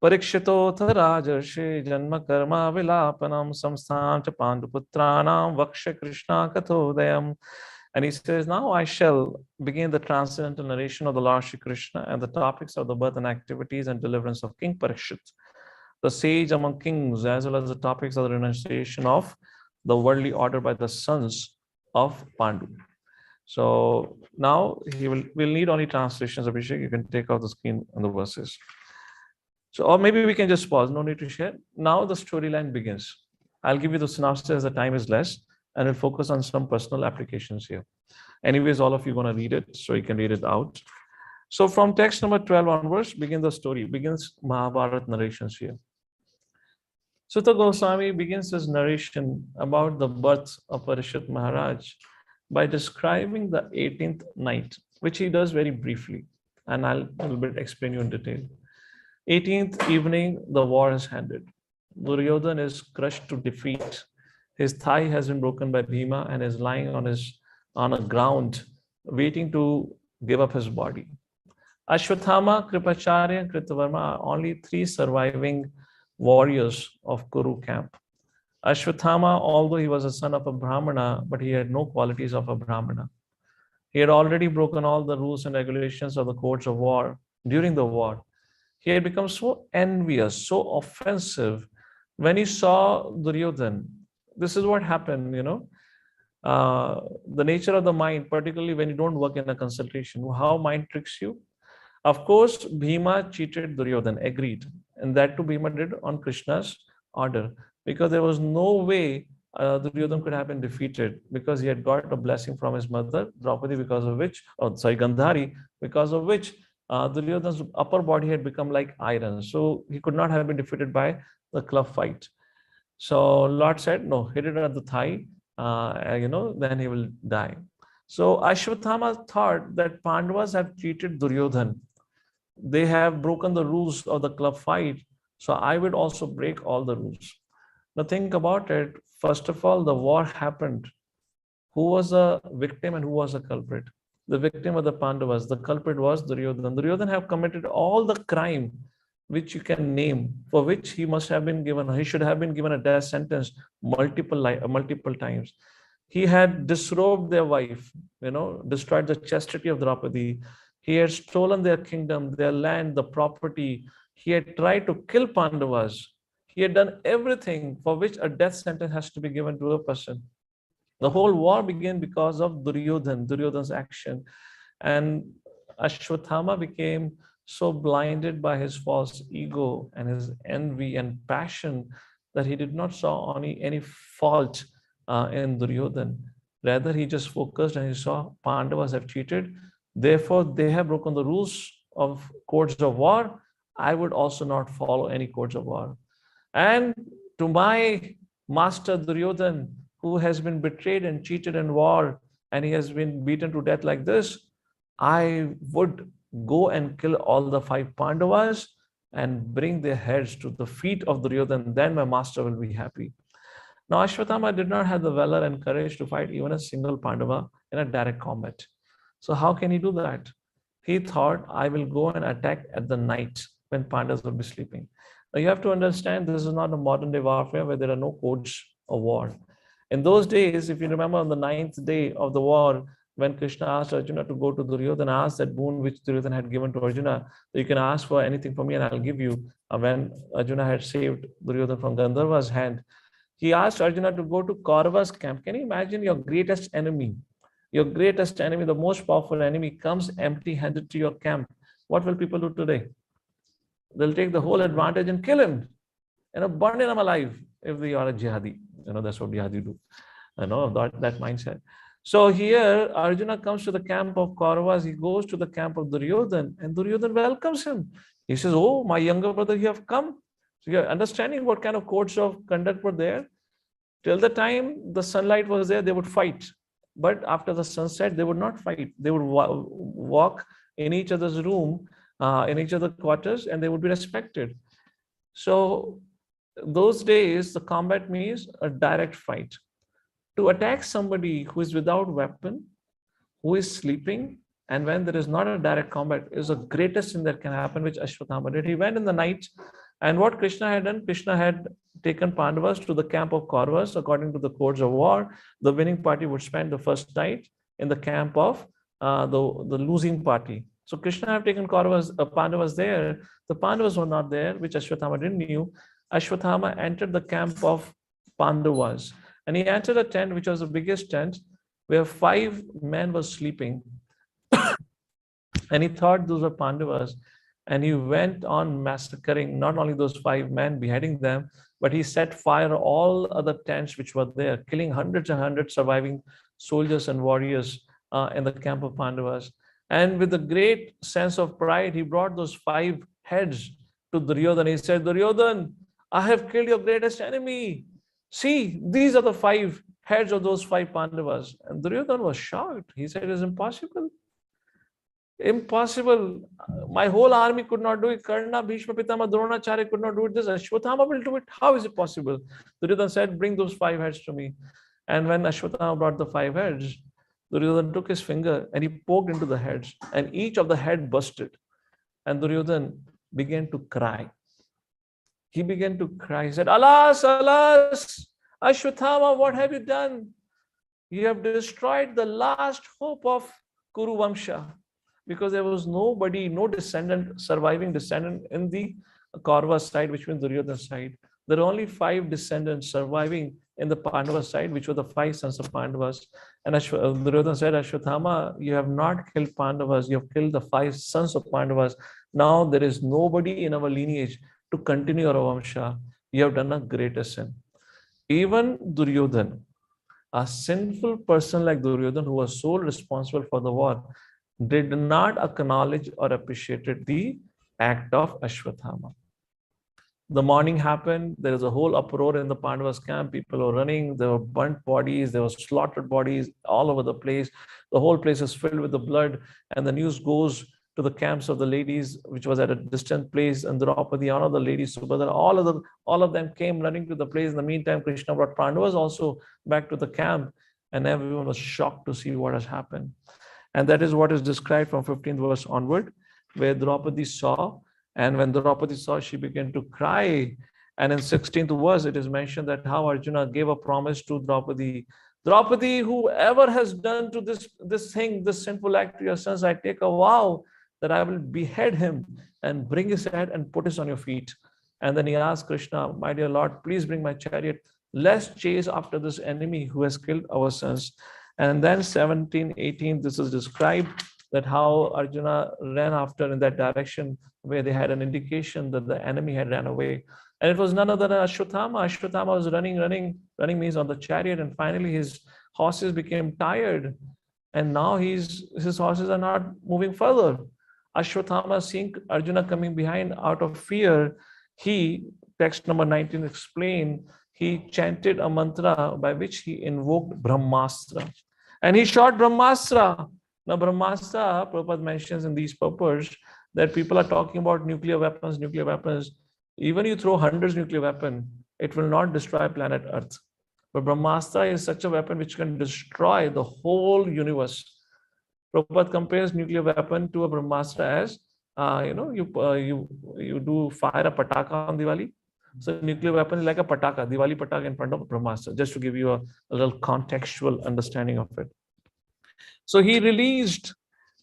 Parikshitoth rajarshi janma karma vilapanam samsthan cha panduputranam vaksha Krishna kathodayam. And he says, now I shall begin the transcendental narration of the Lord Shri Krishna and the topics of the birth and activities and deliverance of King Parikshit, the sage among kings, as well as the topics of the renunciation of the worldly order by the sons of Pandu. So now we'll need only translations, Abhishek. You can take off the screen on the verses. So, or maybe we can just pause, no need to share. Now the storyline begins. I'll give you the synopsis as the time is less, and we'll focus on some personal applications here. Anyways, all of you are going to read it, so you can read it out. So from text number 12 onwards, begins the story, begins Mahabharata narrations here. Sutta Goswami begins his narration about the birth of Parishit Maharaj by describing the 18th night, which he does very briefly, and I'll a little bit explain you in detail. 18th evening, the war is ended. Duryodhan is crushed to defeat. His thigh has been broken by Bhima and is lying on a ground, waiting to give up his body. Ashwathama, Kripacharya, and Kritavarma are only three surviving warriors of Kuru camp. Ashwathama, although he was a son of a Brahmana, but he had no qualities of a Brahmana. He had already broken all the rules and regulations of the courts of war during the war. He had become so envious, so offensive when he saw Duryodhan. This is what happened, the nature of the mind, particularly when you don't work in a consultation, how mind tricks you. Of course, Bhima cheated Duryodhan, agreed. And that too Bhima did on Krishna's order, because there was no way Duryodhan could have been defeated, because he had got a blessing from his mother, Draupadi, Gandhari, because of which Duryodhan's upper body had become like iron. So he could not have been defeated by the club fight. So Lord said, no, hit it at the thigh. then he will die. So Ashwathama thought that Pandavas have cheated Duryodhan. They have broken the rules of the club fight. So I would also break all the rules. Now think about it. First of all, the war happened. Who was a victim and who was a culprit? The victim were the Pandavas. The culprit was Duryodhan. Duryodhan have committed all the crime which you can name, for which he must have been given. He should have been given a death sentence multiple times. He had disrobed their wife, destroyed the chastity of Draupadi. He had stolen their kingdom, their land, the property. He had tried to kill Pandavas. He had done everything for which a death sentence has to be given to a person. The whole war began because of Duryodhan's action. And Ashwathama became so blinded by his false ego and his envy and passion that he did not saw any fault in Duryodhan. Rather, he just focused and he saw Pandavas have cheated. Therefore, they have broken the rules of codes of war. I would also not follow any codes of war. And to my master Duryodhan, who has been betrayed and cheated in war, and he has been beaten to death like this, I would go and kill all the 5 Pandavas and bring their heads to the feet of Duryodhan. Then my master will be happy. Now Ashwathama did not have the valor and courage to fight even a single Pandava in a direct combat. So how can he do that? He thought, I will go and attack at the night when Pandavas will be sleeping. Now you have to understand, this is not a modern day warfare where there are no codes of war. In those days, if you remember, on the 9th day of the war, when Krishna asked Arjuna to go to Duryodhana, asked that boon which Duryodhana had given to Arjuna, you can ask for anything from me and I'll give you. When Arjuna had saved Duryodhana from Gandharva's hand, he asked Arjuna to go to Kaurava's camp. Can you imagine your greatest enemy, the most powerful enemy, comes empty-handed to your camp? What will people do today? They'll take the whole advantage and kill him, burn him alive if they are a jihadi. That's what jihadi do. That mindset. So here Arjuna comes to the camp of Kauravas. He goes to the camp of Duryodhan, and Duryodhan welcomes him. He says, "Oh, my younger brother, you have come." So you're understanding what kind of codes of conduct were there. Till the time the sunlight was there, they would fight. But after the sunset, they would not fight. They would walk in each other's room, in each other's quarters, and they would be respected. So those days, the combat means a direct fight. To attack somebody who is without weapon, who is sleeping, and when there is not a direct combat, is the greatest sin that can happen, which Ashwathama did. He went in the night, and what Krishna had done, Krishna had taken Pandavas to the camp of Kauravas. According to the codes of war, the winning party would spend the first night in the camp of the losing party. So Krishna had taken Pandavas there. The Pandavas were not there, which Ashwathama didn't knew. Ashwathama entered the camp of Pandavas, and he entered a tent, which was the biggest tent, where 5 men were sleeping. And he thought those were Pandavas, and he went on massacring not only those 5 men, beheading them, but he set fire to all other tents which were there, killing hundreds and hundreds surviving soldiers and warriors in the camp of Pandavas. And with a great sense of pride, he brought those 5 heads to Duryodhana. He said, Duryodhana, I have killed your greatest enemy. See, these are the 5 heads of those 5 Pandavas. And Duryodhana was shocked. He said, it is impossible. Impossible. My whole army could not do it. Karna, Bhishma, Pitama, Dronacharya could not do it. This Ashwathama will do it. How is it possible? Duryodhana said, bring those 5 heads to me. And when Ashwathama brought the 5 heads, Duryodhana took his finger and he poked into the heads, and each of the head busted. And Duryodhana began to cry. He began to cry. He said, alas, alas, Ashwathama, what have you done? You have destroyed the last hope of Kuru Vamsha, because there was nobody, no descendant, surviving descendant in the Kaurava side, which means Duryodhana's side. There are only 5 descendants surviving in the Pandava side, which were the 5 sons of Pandavas. And Duryodhana said, Ashwathama, you have not killed Pandavas, you have killed the 5 sons of Pandavas. Now there is nobody in our lineage to continue our Vamsha. You have done a greater sin. Even Duryodhana, a sinful person like Duryodhana, who was sole responsible for the war, did not acknowledge or appreciated the act of Ashwathama. The morning happened. There is a whole uproar in the Pandavas camp. People were running. There were burnt bodies. There were slaughtered bodies all over the place. The whole place is filled with the blood. And the news goes to the camps of the ladies, which was at a distant place. And Draupadi, all of the ladies, Subhadra, all of them came running to the place. In the meantime, Krishna brought Pandavas also back to the camp. And everyone was shocked to see what has happened. And that is what is described from 15th verse onward, where Draupadi saw. And when Draupadi saw, she began to cry. And in 16th verse, it is mentioned that how Arjuna gave a promise to Draupadi. Draupadi, whoever has done to this thing, this sinful act to your sons, I take a vow that I will behead him and bring his head and put it on your feet. And then he asked Krishna, my dear Lord, please bring my chariot. Let's chase after this enemy who has killed our sons. And then 17, 18, this is described that how Arjuna ran after in that direction where they had an indication that the enemy had ran away. And it was none other than Ashwathama. Ashwathama was running means on the chariot, and finally his horses became tired. And now his horses are not moving further. Ashwathama, seeing Arjuna coming behind out of fear, he, text number 19 explained, he chanted a mantra by which he invoked Brahmastra. And he shot Brahmastra. Now, Brahmastra, Prabhupada mentions in these purports that people are talking about nuclear weapons. Even you throw hundreds nuclear weapons, it will not destroy planet Earth. But Brahmastra is such a weapon which can destroy the whole universe. Prabhupada compares nuclear weapon to a Brahmastra as, you do fire a pataka on Diwali. So nuclear weapon is like a pataka, Diwali pataka in front of Brahmastra, just to give you a little contextual understanding of it. So he released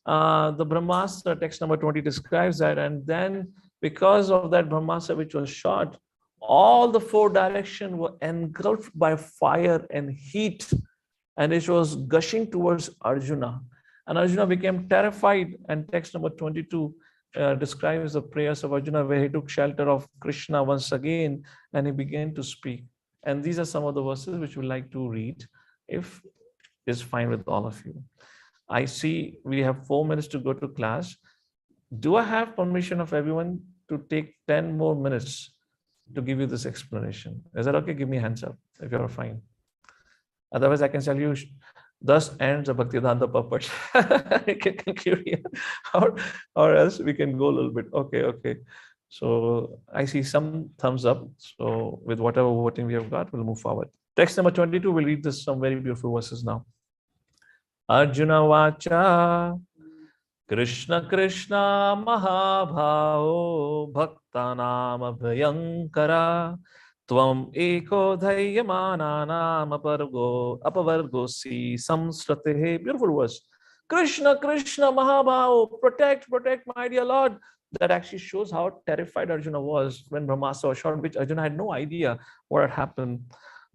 the Brahmastra, text number 20 describes that. And then because of that Brahmastra which was shot, all the four directions were engulfed by fire and heat. And it was gushing towards Arjuna. And Arjuna became terrified. And text number 22 describes the prayers of Arjuna, where he took shelter of Krishna once again and he began to speak. And these are some of the verses which we like to read, if it's fine with all of you. I see we have 4 minutes to go to class. Do I have permission of everyone to take 10 more minutes to give you this explanation? Is that okay? Give me a hands up if you're fine. Otherwise, I can tell you, thus ends the Bhaktivedanta purport. I can conclude here. Or else we can go a little bit. Okay. So I see some thumbs up. So with whatever voting we have got, we'll move forward. Text number 22, we'll read this some very beautiful verses now. Arjuna Vacha Krishna Mahabhao Bhaktanam Abhayankara Tvam Eko Dhayyamananam Apavargosi Samsrate. Beautiful verse. Krishna Mahabhao, protect my dear Lord. That actually shows how terrified Arjuna was when Brahmastra was shot, which Arjuna had no idea what had happened.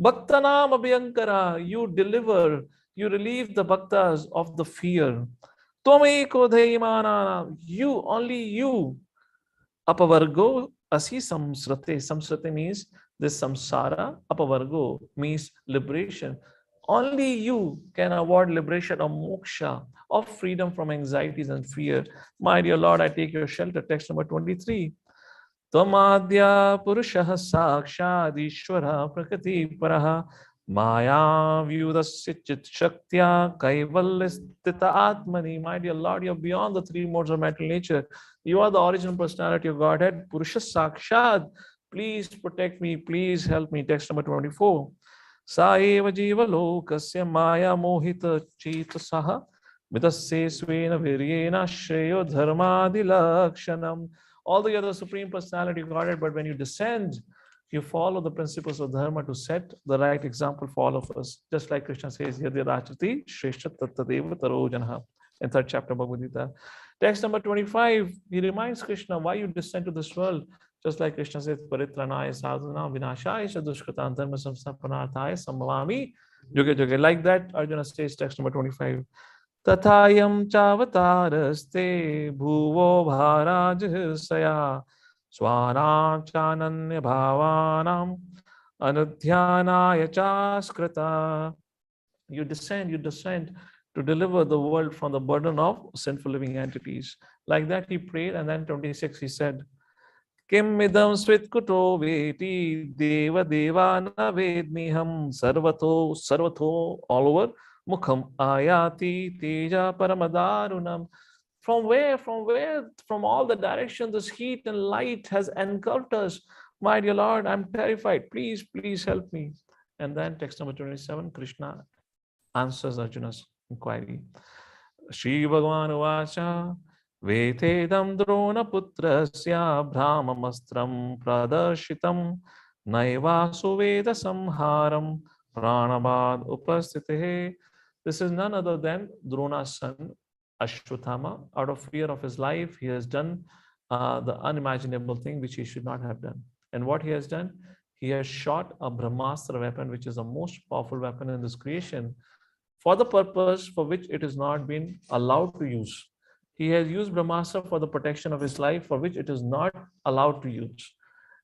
Bhaktanam Abhayankara, you deliver, you relieve the bhaktas of the fear. Tvameko dhayyamanana, you, only you. Apavargo asi samsrate. Samsrate means this samsara. Apavargo means liberation. Only you can award liberation of moksha, of freedom from anxieties and fear. My dear Lord, I take your shelter. Text number 23. Tvamadya purushah sakshad ishvara prakriti paraha maya vyudasya chit shaktya kaivalyastita atmani. My dear Lord, you are beyond the three modes of material nature. You are the original personality of Godhead. Purusha sakshad. Please protect me. Please help me. Text number 24. Saeva jiva lokasya maya mohita chetasaha mitasya svena viryena shreyo dharmadi lakshanam. All the other Supreme Personality of Godhead, but when you descend, you follow the principles of dharma to set the right example for all of us. Just like Krishna says, Yadirachati Shreshta Tattadeva Tarojanaha in 3rd chapter of Bhagavad Gita. Text number 25, he reminds Krishna why you descend to this world. Just like Krishna says, Paritranaya sadhana vinashaya dushkratan dharma samstapanarthaya samavami yuge yuge. Like that, Arjuna says, text number 25. Tathayam chavataraste bhuvo bharajasaya swanam chananya bhavanam anudhyanaya chaskrita. You descend to deliver the world from the burden of sinful living entities. Like that he prayed, and then 26 he said, Kim idam svitkuto veti deva deva na vedmiham sarvato all over mukham ayati teja paramadarunam. From all the directions this heat and light has engulfed us. My dear Lord, I'm terrified. Please help me. And then text number 27, Krishna answers Arjuna's inquiry. Shri Bhagavan Vacha Vetedam Drona Putrasya Brahmamastram Pradarshitam Naiva Suveda Samharam Pranabad Upastite. This is none other than Drona's son Ashwathama. Out of fear of his life, he has done the unimaginable thing which he should not have done. And what he has done? He has shot a Brahmastra weapon, which is the most powerful weapon in this creation, for the purpose for which it is not been allowed to use. He has used Brahmastra for the protection of his life, for which it is not allowed to use.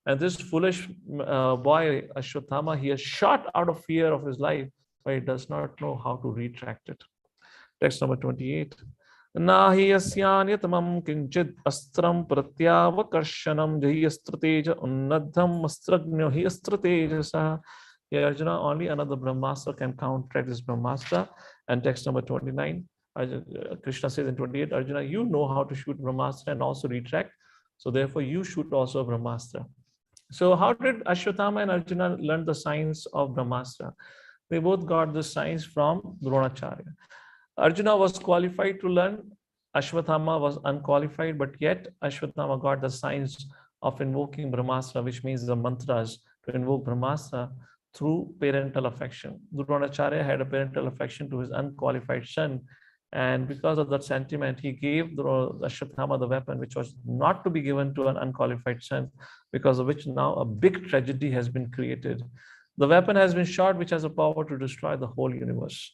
And this foolish boy, Ashwathama, he has shot out of fear of his life, but he does not know how to retract it. Text number 28. Nahi yasyanyatamam kinchid astram pratyavakarshanam jayastrateja unnadham astragnyo hi astratejasa. Yeah, Arjuna, only another Brahmastra can counteract this Brahmastra. And text number 29, Krishna says in 28, Arjuna, you know how to shoot Brahmastra and also retract. So therefore, you shoot also Brahmastra. So how did Ashwathama and Arjuna learn the science of Brahmastra? They both got the science from Dronacharya. Arjuna was qualified to learn. Ashwathama was unqualified, but yet Ashwathama got the science of invoking Brahmastra, which means the mantras to invoke Brahmastra through parental affection. Dronacharya had a parental affection to his unqualified son, and because of that sentiment, he gave Ashwathama the weapon which was not to be given to an unqualified son, because of which now a big tragedy has been created. The weapon has been shot, which has a power to destroy the whole universe.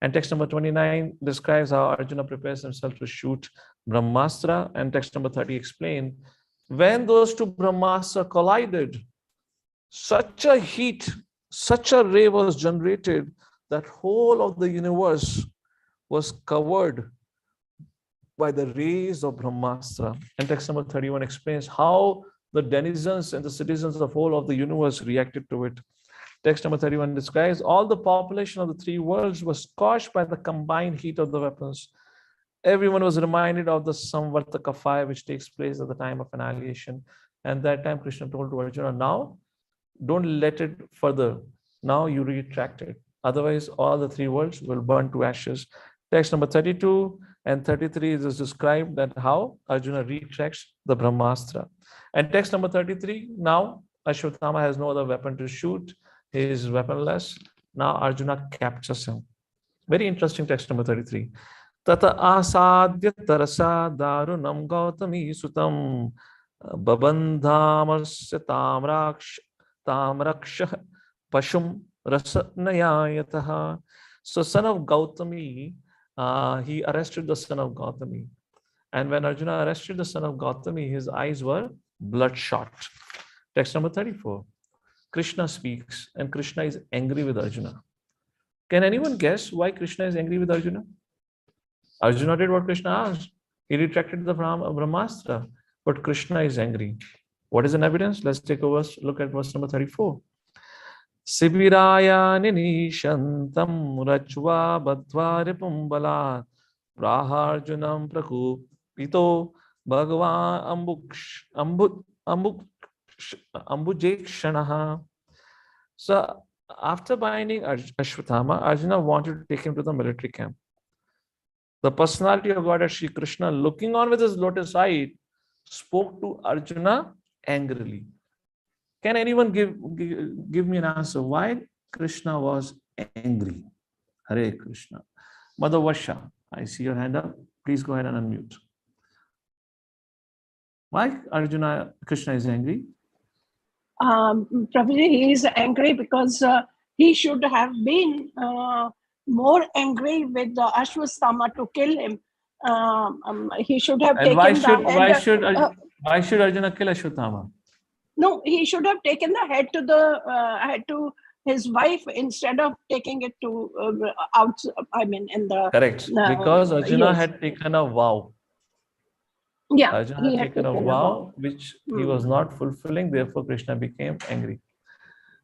And text number 29 describes how Arjuna prepares himself to shoot Brahmastra, and text number 30 explains, when those two Brahmastra collided, such a heat, such a ray was generated that whole of the universe was covered by the rays of Brahmastra. And text number 31 explains how the denizens and the citizens of whole of the universe reacted to it. Text number 31 describes all the population of the three worlds was scorched by the combined heat of the weapons. Everyone was reminded of the Samvartaka fire which takes place at the time of annihilation. And that time Krishna told to Arjuna, now don't let it further. Now you retract it. Otherwise, all the three worlds will burn to ashes. Text number 32 and 33 is described that how Arjuna retracts the Brahmastra. And text number 33, now Ashwathama has no other weapon to shoot. He is weaponless. Now Arjuna captures him. Very interesting text number 33. Tata asadya tarasa darunam gautami sutam babandhamasya tamraksha pashum rasanayayataha. So son of Gautami, he arrested the son of Gautami. And when Arjuna arrested the son of Gautami, his eyes were bloodshot. Text number 34. Krishna speaks, and Krishna is angry with Arjuna. Can anyone guess why Krishna is angry with Arjuna? Arjuna did what Krishna asked. He retracted the Brahmastra, but Krishna is angry. What is an evidence? Let's take a look at verse number 34. Sibiraya ninishantam rachva badhvaripum balat praharjunam prakupito bhagavan ambujekshanaha. So after binding Ashwathama, Arjuna wanted to take him to the military camp. The personality of God, Shri Krishna, looking on with his lotus eye, spoke to Arjuna angrily. Can anyone give me an answer? Why Krishna was angry? Hare Krishna. Mother Vasha, I see your hand up. Please go ahead and unmute. Why Krishna is angry? Prabhuji, he is angry because he should have been more angry with Ashwathama to kill him. He should have and taken why should Arjuna kill Ashwathama? No, he should have taken the head to his wife instead of taking it to in the correct, because Arjuna yes. had taken a vow. Yeah, Arjuna he had had taken a taken a vow vow. which he Hmm. was not fulfilling, therefore Krishna became angry.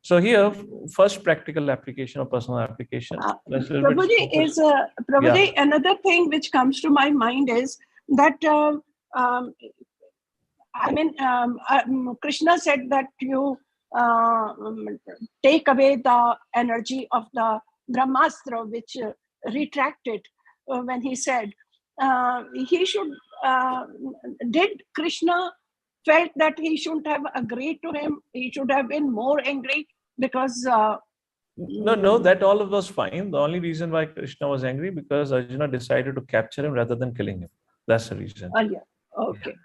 So here, first practical application or personal application. Let's a little bit Prabhuji, focus. Prabhuji, another thing which comes to my mind is that Krishna said that you take away the energy of the Brahmastra, which retracted when he said he should. Did Krishna felt that he shouldn't have agreed to him? He should have been more angry because. No, that all was fine. The only reason why Krishna was angry because Arjuna decided to capture him rather than killing him. That's the reason. Yeah. Okay.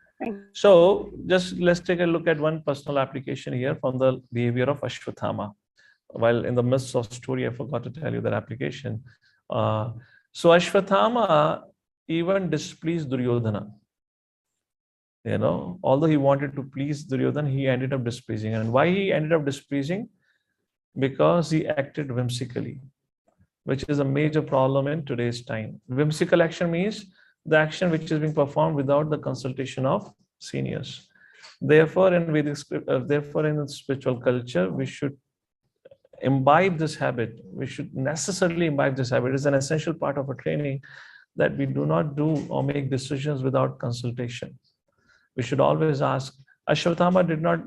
So just let's take a look at one personal application here from the behavior of Ashwathama. While in the midst of story, I forgot to tell you that application. So Ashwathama even displeased Duryodhana. Although he wanted to please Duryodhana, he ended up displeasing. And why he ended up displeasing? Because he acted whimsically, which is a major problem in today's time. Whimsical action means the action which is being performed without the consultation of seniors. Therefore, in in spiritual culture, we should imbibe this habit. We should necessarily imbibe this habit. It's an essential part of our training that we do not do or make decisions without consultation. We should always ask. Ashwathama did not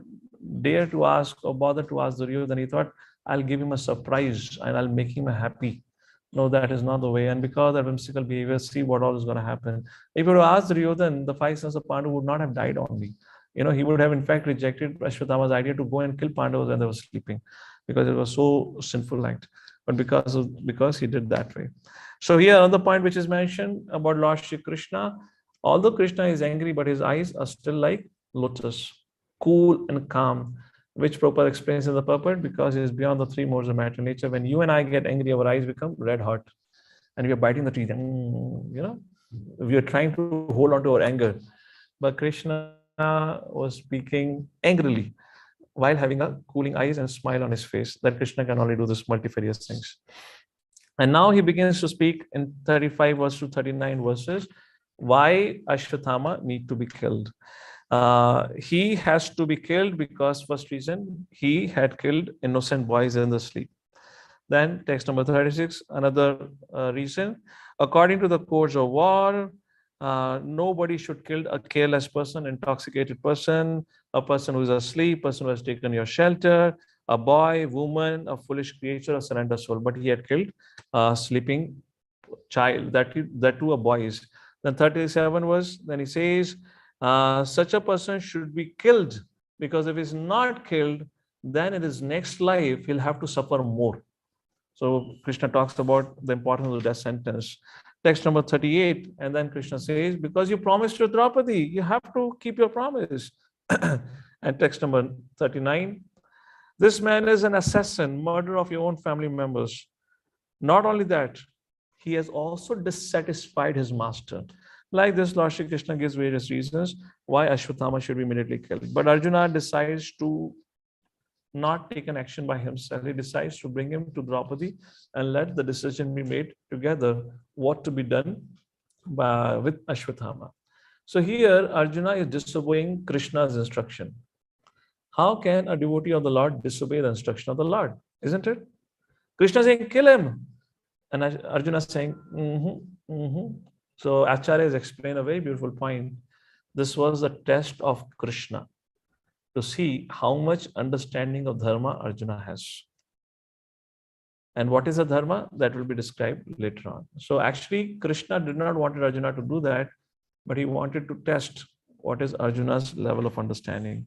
dare to ask or bother to ask Duryodhana. He thought, I'll give him a surprise and I'll make him happy. No, that is not the way. And because of whimsical behavior, see what all is going to happen. If you were to ask Duryodhana, the 5 sons of Pandu would not have died on me. He would have in fact rejected Ashwathama's idea to go and kill Pandavas when they were sleeping, because it was so sinful act. But because he did that way. So here another point which is mentioned about Lord Shri Krishna. Although Krishna is angry, but his eyes are still like lotus, cool and calm, which Prabhupada explains in the purport, because he is beyond the 3 modes of matter nature. When you and I get angry, our eyes become red hot and we are biting the teeth. We are trying to hold on to our anger. But Krishna was speaking angrily while having a cooling eyes and smile on his face. That Krishna can only do this multifarious things. And now he begins to speak in 35 verse to 39 verses, why Ashwathama need to be killed. He has to be killed because first reason, he had killed innocent boys in the sleep. Then text number 36, another reason, according to the codes of war, nobody should kill a careless person, intoxicated person, a person who is asleep, person who has taken your shelter, a boy, woman, a foolish creature, a surrender soul. But he had killed a sleeping child, that too a boys. Then 37 was, then he says, such a person should be killed, because if he's not killed, then in his next life, he'll have to suffer more. So Krishna talks about the importance of the death sentence. Text number 38, and then Krishna says, because you promised to Draupadi, you have to keep your promise. And text number 39, this man is an assassin, murderer of your own family members. Not only that, he has also dissatisfied his master. Like this, Lord Shri Krishna gives various reasons why Ashwathama should be immediately killed. But Arjuna decides to not take an action by himself. He decides to bring him to Draupadi and let the decision be made together what to be done with Ashwathama. So here Arjuna is disobeying Krishna's instruction. How can a devotee of the Lord disobey the instruction of the Lord? Isn't it? Krishna is saying, kill him. And Arjuna is saying, So Acharya has explained a very beautiful point. This was a test of Krishna to see how much understanding of dharma Arjuna has. And what is a dharma? That will be described later on. So actually, Krishna did not want Arjuna to do that, but he wanted to test what is Arjuna's level of understanding.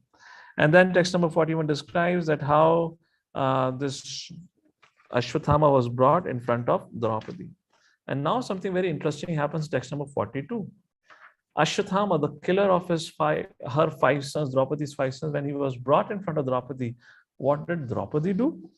And then text number 41 describes that how this Ashwathama was brought in front of Draupadi. And now something very interesting happens, text number 42. Ashwathama, the killer of her 5 sons, Draupadi's 5 sons, when he was brought in front of Draupadi, what did Draupadi do?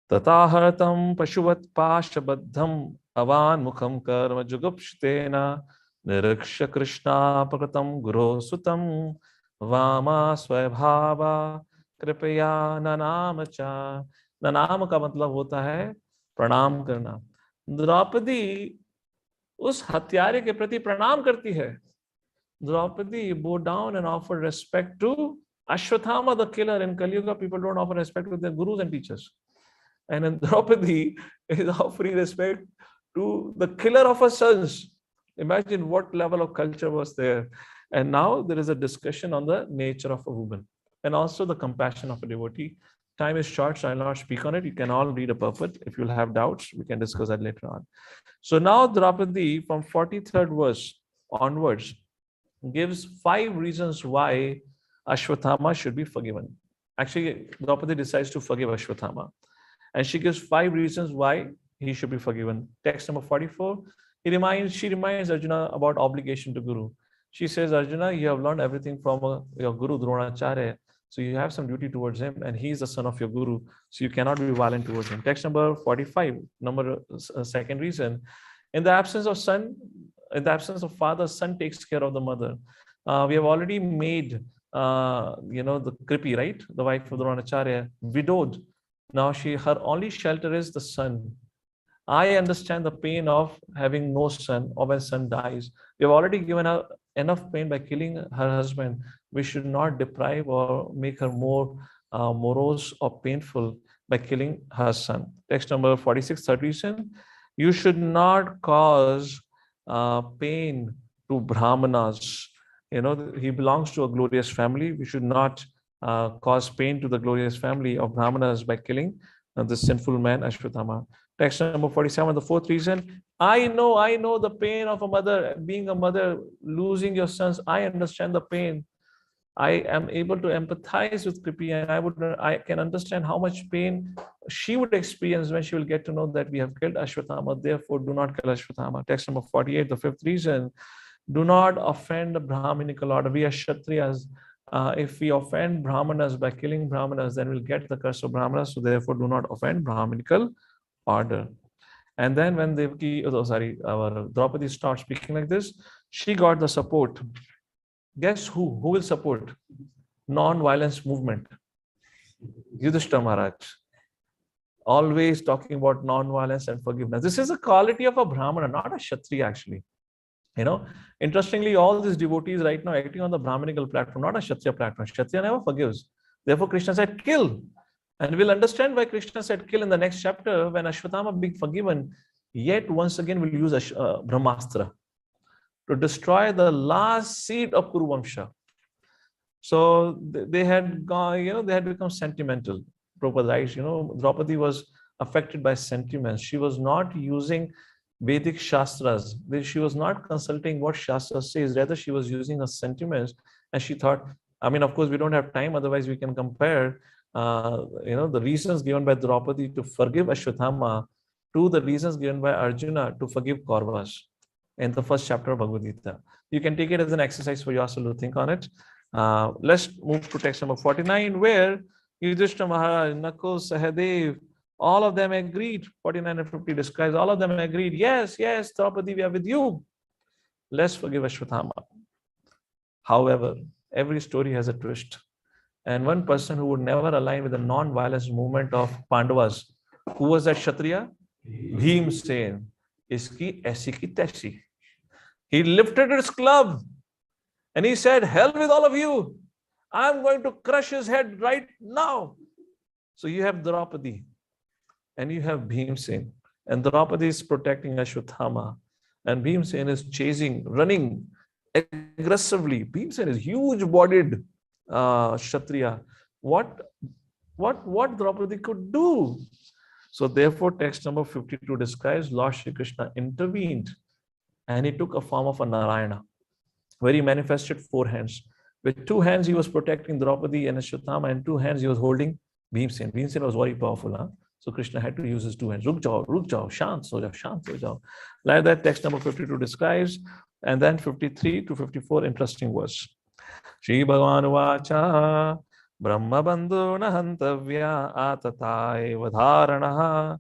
Tataharatam pashuvat pashabaddham avan mukham karma jugupshtena niriksha krishna prakatam guru sutam vama swabhava kripaya nanamacha. नाम का मतलब होता है प्रणाम करना. द्रौपदी उस हत्यारे के प्रति प्रणाम करती है. Draupadi, bow down and offer respect to Ashwathama, the killer. In Kali Yuga, people don't offer respect to their gurus and teachers. And then Draupadi is offering respect to the killer of her sons. Imagine what level of culture was there. And now there is a discussion on the nature of a woman and also the compassion of a devotee. Time is short, so I'll not speak on it. You can all read a purport. If you'll have doubts, we can discuss that later on. So now Draupadi, from 43rd verse onwards, gives 5 reasons why Ashwathama should be forgiven. Actually, Draupadi decides to forgive Ashwathama. And she gives 5 reasons why he should be forgiven. Text number 44, she reminds Arjuna about obligation to Guru. She says, Arjuna, you have learned everything from your Guru Dronacharya. So you have some duty towards him, and he is the son of your Guru. So you cannot be violent towards him. Text number 45, second reason. In the absence of father, son takes care of the mother. We have already made, the Kripi, right? The wife of Dronacharya, widowed. Now her only shelter is the son. I understand the pain of having no son or when son dies. We have already given her enough pain by killing her husband. We should not deprive or make her more morose or painful by killing her son. Text number 46, third reason. You should not cause pain to Brahmanas. He belongs to a glorious family. We should not cause pain to the glorious family of Brahmanas by killing the sinful man Ashwathama. Text number 47, the fourth reason. I know the pain of a mother, being a mother, losing your sons. I understand the pain. I am able to empathize with Kripi, and I can understand how much pain she would experience when she will get to know that we have killed Ashwathama. Therefore, do not kill Ashwathama. Text number 48, the fifth reason. Do not offend the Brahminical order. We are Kshatriyas. If we offend Brahmanas by killing Brahmanas, then we'll get the curse of Brahmanas. So therefore, do not offend Brahminical order. And then when Draupadi starts speaking like this, she got the support. Guess who? Who will support? Non-violence movement. Yudhishthira Maharaj. Always talking about non-violence and forgiveness. This is a quality of a Brahmana, not a Kshatriya actually. Interestingly, all these devotees right now acting on the Brahminical platform, not a Kshatriya platform. Kshatriya never forgives. Therefore, Krishna said, kill. And we'll understand why Krishna said, kill in the next chapter when Ashwathama being forgiven. Yet, once again, we'll use Brahmastra to destroy the last seed of Kuru Vamsha. So they had gone, they had become sentimental. Prabhupada writes, Draupadi was affected by sentiments. She was not using Vedic Shastras. She was not consulting what Shastra says. Rather, she was using her sentiments. And she thought, of course, we don't have time. Otherwise, we can compare, the reasons given by Draupadi to forgive Ashwathama to the reasons given by Arjuna to forgive Kauravas in the first chapter of Bhagavad Gita. You can take it as an exercise for yourself to think on it. Let's move to text number 49, where Yudhishthira Maharaj, Nakul, Sahadev, all of them agreed. 49 and 50 describes all of them agreed. Yes, Draupadi, we are with you. Let's forgive Ashwathama. However, every story has a twist. And one person who would never align with the non-violence movement of Pandavas, who was that Kshatriya? Bhimsen. Iski aisi ki taisi. He lifted his club and he said, hell with all of you. I'm going to crush his head right now. So you have Draupadi and you have Bhimsen. And Draupadi is protecting Ashwathama. And Bhimsen is running aggressively. Bhimsen is huge-bodied Kshatriya. What Draupadi could do? So therefore, text number 52 describes Lord Shri Krishna intervened and he took a form of a Narayana, where he manifested 4 hands. With 2 hands, he was protecting Draupadi and Ashwathama, and 2 hands, he was holding Bhimsen. Bhimsen was very powerful. Huh? So Krishna had to use his 2 hands. Ruk jao, shant ho jao. Like that, text number 52 describes. And then 53 to 54, interesting verse. Shri Bhagavan Vacha Brahma Bandhu Nahantavya Atatai Vadharanaha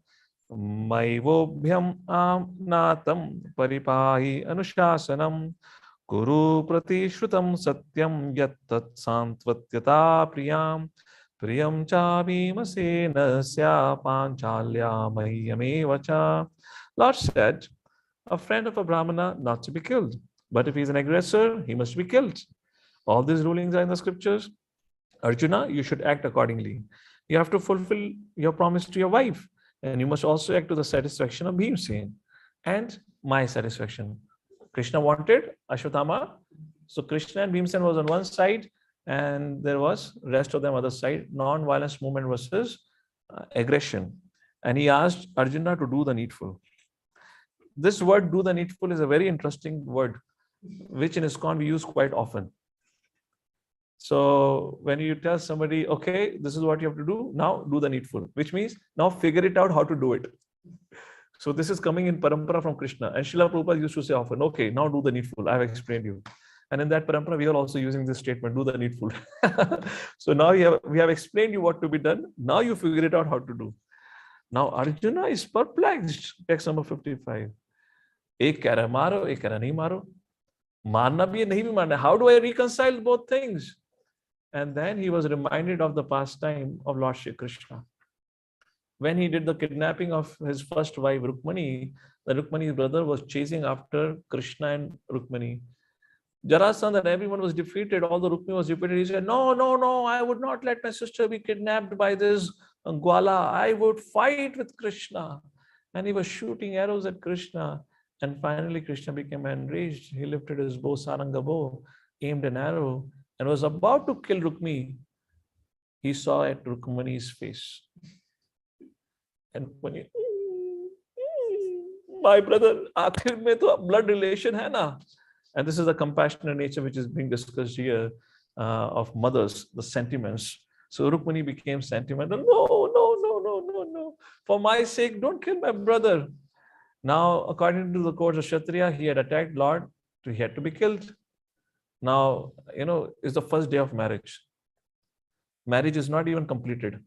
Maivobhyam Natam Paripahi Anushasanam Kuru Pratishrutam Satyam Yattat Santvatyata Priyam Priyam Chabhimasena Sya Panchalya Mahyame Vacha. Lord said, a friend of a Brahmana not to be killed. But if he's an aggressor, he must be killed. All these rulings are in the scriptures. Arjuna, you should act accordingly. You have to fulfill your promise to your wife, and you must also act to the satisfaction of Bhimsen and my satisfaction. Krishna wanted Ashwathama, so Krishna and Bhimsen was on one side, and there was rest of them other side. Non-violence movement versus aggression, and he asked Arjuna to do the needful. This word "do the needful" is a very interesting word, which in ISKCON we use quite often. So when you tell somebody, okay, this is what you have to do, now do the needful, which means now figure it out how to do it. So this is coming in parampara from Krishna. And Srila Prabhupada used to say often, okay, now do the needful. I have explained you. And in that parampara, we are also using this statement, do the needful. So now we have explained you what to be done. Now you figure it out how to do. Now Arjuna is perplexed. Text number 55. Ek keh raha hai maro, ek keh raha nahi maro. Marna bhi hai, nahi bhi marna. How do I reconcile both things? And then he was reminded of the pastime of Lord Shri Krishna. When he did the kidnapping of his first wife, Rukmani, the Rukmani's brother was chasing after Krishna and Rukmani. Jarasandha and everyone was defeated. Although Rukmani was defeated, he said, no, no, no, I would not let my sister be kidnapped by this Gwala. I would fight with Krishna. And he was shooting arrows at Krishna. And finally, Krishna became enraged. He lifted his bow, Saranga bow, aimed an arrow, and was about to kill Rukmani. He saw at Rukmani's face. And Rukmani, my brother, aakhir mein to blood relation hai na. And this is the compassionate nature which is being discussed here of mothers, the sentiments. So Rukmani became sentimental. No, no, no, no, no, no. For my sake, don't kill my brother. Now, according to the codes of Kshatriya, he had attacked Lord, so he had to be killed. Now, it's the first day of marriage. Marriage is not even completed.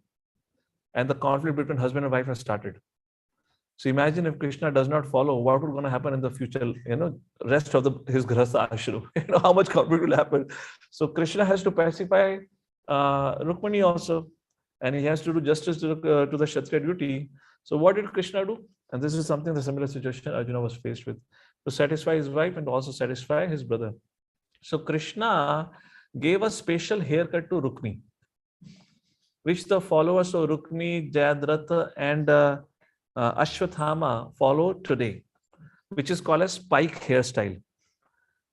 And the conflict between husband and wife has started. So imagine if Krishna does not follow, what would going to happen in the future, rest of his grahastha ashram, how much conflict will happen. So Krishna has to pacify Rukmani also, and he has to do justice to the Kshatriya duty. So what did Krishna do? And this is something, the similar situation Arjuna was faced with, to satisfy his wife and also satisfy his brother. So Krishna gave a special haircut to Rukmini, which the followers of Rukmini, Jayadratha and Ashwathama follow today, which is called as spike hairstyle.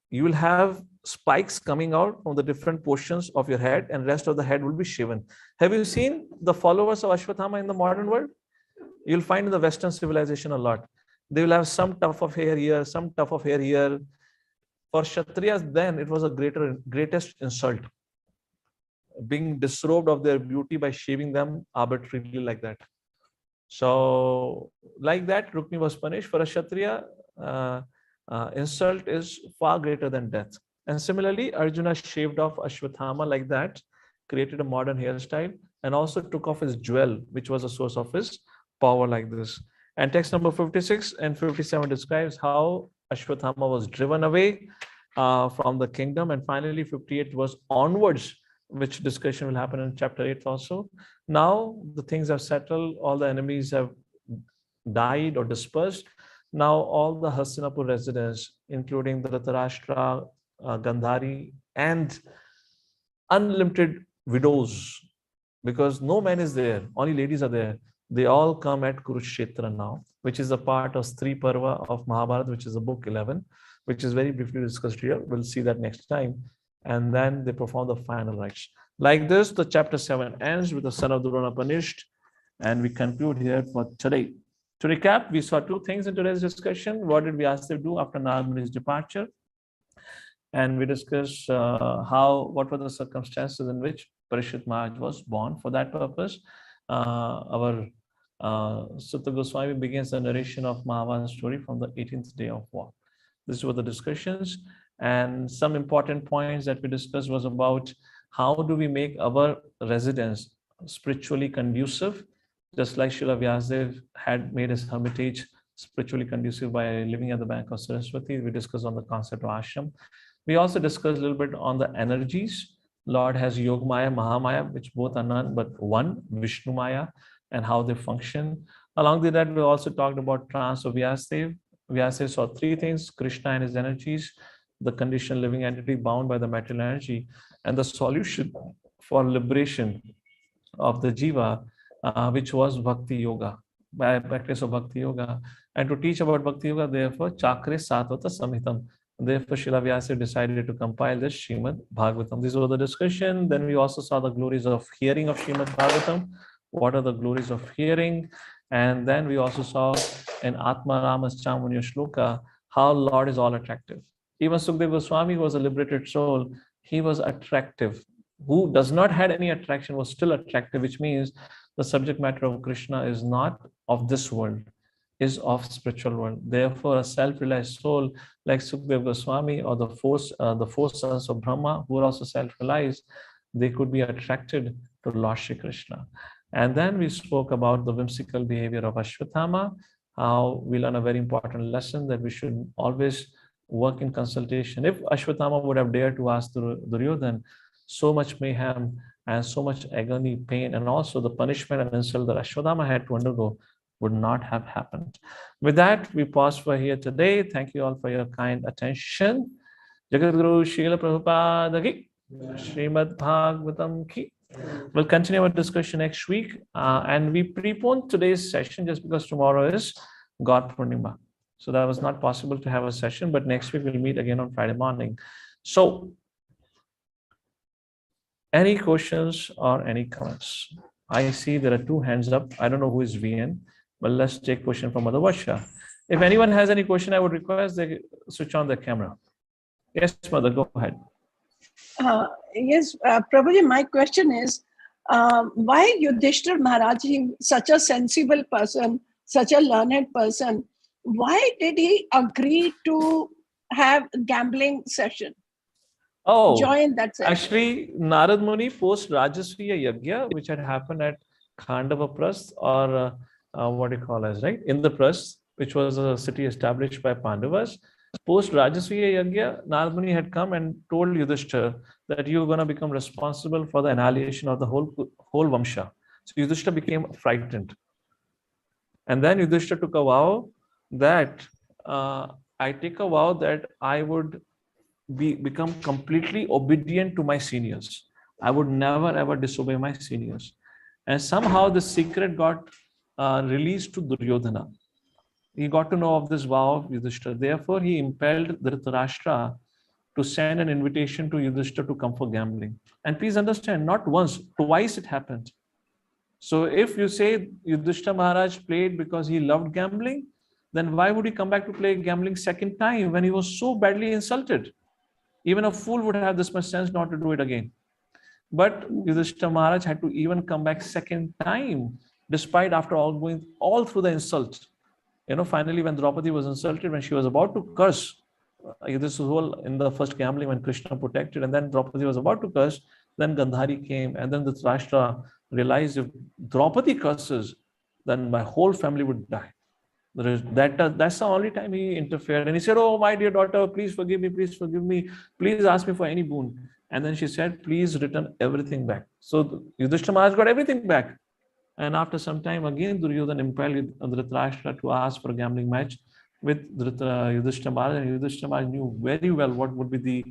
You will have spikes coming out from the different portions of your head, and rest of the head will be shaven. Have you seen the followers of Ashwathama in the modern world? You'll find in the Western civilization a lot. They will have some tuft of hair here, some tuft of hair here. For Kshatriyas, then it was a greatest insult, being disrobed of their beauty by shaving them arbitrarily like that. So, like that, Rukmini was punished. For a Kshatriya, insult is far greater than death. And similarly, Arjuna shaved off Ashwathama like that, created a modern hairstyle, and also took off his jewel, which was a source of his power like this. And text number 56 and 57 describes how Ashwathama was driven away from the kingdom. And finally, 58 was onwards, which discussion will happen in chapter 8 also. Now the things have settled, all the enemies have died or dispersed. Now all the Hastinapur residents, including the Dhritarashtra, Gandhari, and unlimited widows, because no man is there, only ladies are there. They all come at Kurukshetra now, which is a part of Stri Parva of Mahabharata, which is a book 11, which is very briefly discussed here. We'll see that next time. And then they perform the final rites. Like this, the chapter 7 ends with the son of Durona punished. And we conclude here for today. To recap, we saw two things in today's discussion. What did Vyasadeva do after Narad Muni's departure? And we discussed what were the circumstances in which Parishit Maharaj was born. For that purpose, our Sutta Goswami begins the narration of Mahabharata story from the 18th day of war. These were the discussions, and some important points that we discussed was about how do we make our residence spiritually conducive, just like Srila Vyasadeva had made his hermitage spiritually conducive by living at the bank of Saraswati. We discussed on the concept of ashram. We also discussed a little bit on the energies. Lord has Yogamaya, Mahamaya, which both are none but one, Vishnu Maya, and how they function. Along with that, we also talked about trance of Vyasadeva. Vyasadeva saw three things: Krishna and his energies, the conditioned living entity bound by the material energy, and the solution for liberation of the jiva, which was Bhakti Yoga, by practice of Bhakti Yoga. And to teach about Bhakti Yoga, therefore, Chakre Satvata Samhitam. Therefore, Srila Vyasa decided to compile the Srimad-Bhagavatam. These were the discussion. Then we also saw the glories of hearing of Srimad-Bhagavatam. What are the glories of hearing? And then we also saw in Atma Ramas Chamunya Shloka how Lord is all attractive. Even Sukadeva Goswami was a liberated soul. He was attractive. Who does not had any attraction was still attractive, which means the subject matter of Krishna is not of this world, is of spiritual world. Therefore, a self-realized soul like Sukadeva Goswami or the four sons of Brahma, who are also self-realized, they could be attracted to Lord Shri Krishna. And then we spoke about the whimsical behavior of Ashwathama, how we learn a very important lesson that we should always work in consultation. If Ashwathama would have dared to ask Duryodhana, so much mayhem and so much agony, pain, and also the punishment and insult that Ashwathama had to undergo would not have happened. With that, we pause for here today. Thank you all for your kind attention. Jagadguru Srila Prabhupada ki, Srimad-Bhagavatam ki. We'll continue our discussion next week, and we preponed today's session just because tomorrow is God Purnima. So that was not possible to have a session, but next week we'll meet again on Friday morning. So, any questions or any comments? I see there are two hands up. I don't know who is VN, but let's take question from Mother Varsha. If anyone has any question, I would request they switch on the camera. Yes, Mother, go ahead. Yes, Prabhuji, my question is, why Yudhishthira Maharaj, such a sensible person, such a learned person, why did he agree to have gambling session? Oh, join that session? Actually, Narad Muni post Rajasviya Yagya, which had happened at Khandava Prast, or what do you call as, right? Indraprasth, which was a city established by Pandavas. Post Rajasviya Yagya, Narad Muni had come and told Yudhishthira that you're going to become responsible for the annihilation of the whole Vamsha. So Yudhishthira became frightened. And then Yudhishthira took a vow that I take a vow that I would become completely obedient to my seniors. I would never ever disobey my seniors. And somehow the secret got released to Duryodhana. He got to know of this vow of Yudhishthira. Therefore, he impelled Dhritarashtra to send an invitation to Yudhishthira to come for gambling. And please understand, not once, twice it happened. So if you say Yudhishthira Maharaj played because he loved gambling, then why would he come back to play gambling second time when he was so badly insulted? Even a fool would have this much sense not to do it again. But Yudhishthira Maharaj had to even come back second time, despite after all going all through the insult. Finally, when Draupadi was insulted, when she was about to curse, this was in the first gambling when Krishna protected, and then Draupadi was about to curse, then Gandhari came, and then the Dhritarashtra realized if Draupadi curses, then my whole family would die. That's the only time he interfered. And he said, oh, my dear daughter, please forgive me, please ask me for any boon. And then she said, please return everything back. So Yudhishthira Maharaj got everything back. And after some time, again, Duryodhana impelled Dhritarashtra to ask for a gambling match with Yudhishthira Maharaj. And Yudhishthira Maharaj knew very well what would be the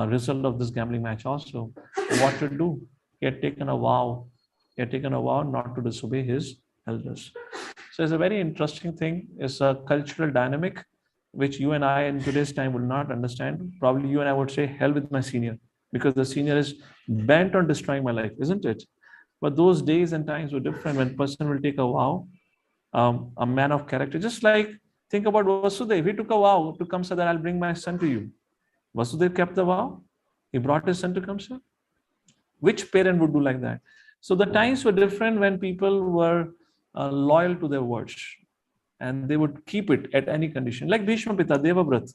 result of this gambling match also. What to do? He had taken a vow. He had taken a vow not to disobey his elders. So it's a very interesting thing. It's a cultural dynamic which you and I in today's time will not understand. Probably you and I would say, hell with my senior, because the senior is bent on destroying my life, isn't it? But those days and times were different when a person will take a vow, a man of character. Just like, think about Vasudev. He took a vow to come say that I'll bring my son to you. Vasudev kept the vow. He brought his son to come say. Which parent would do like that? So the times were different when people were loyal to their words, and they would keep it at any condition. Like Bhishma Pita, Devavrat,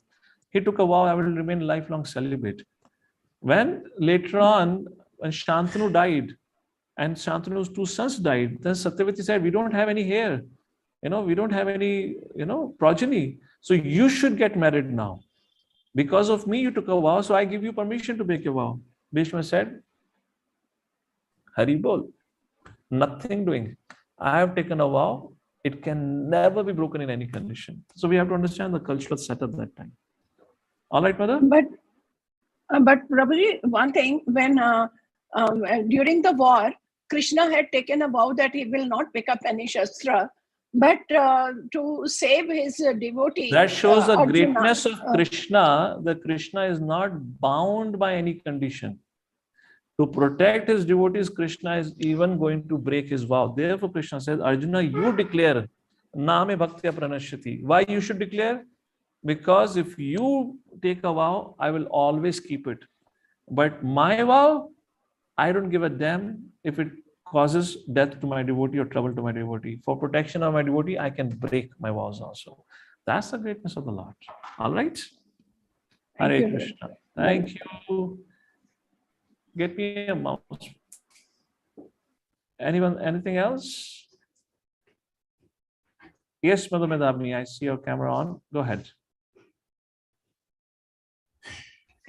he took a vow, I will remain lifelong celibate. When later on, when Shantanu died, and Shantanu's two sons died, then Satyavati said, we don't have any hair, we don't have any, progeny. So you should get married now. Because of me, you took a vow, so I give you permission to make a vow. Bhishma said, Hari Bol, nothing doing. I have taken a vow. It can never be broken in any condition. So we have to understand the cultural setup that time. All right, mother? But Prabhuji, one thing, when during the war, Krishna had taken a vow that he will not pick up any shastra, but to save his devotee. That shows the Arjuna, greatness of Krishna, that Krishna is not bound by any condition. To protect his devotees, Krishna is even going to break his vow. Therefore, Krishna says, Arjuna, you declare, Name Bhaktya Pranashyati. Why you should declare? Because if you take a vow, I will always keep it. But my vow, I don't give a damn if it causes death to my devotee or trouble to my devotee. For protection of my devotee, I can break my vows also. That's the greatness of the Lord. All right? Hare Krishna. Thank you. Get me a mouse. Anyone, anything else? Yes, Mother Medavni, I see your camera on. Go ahead.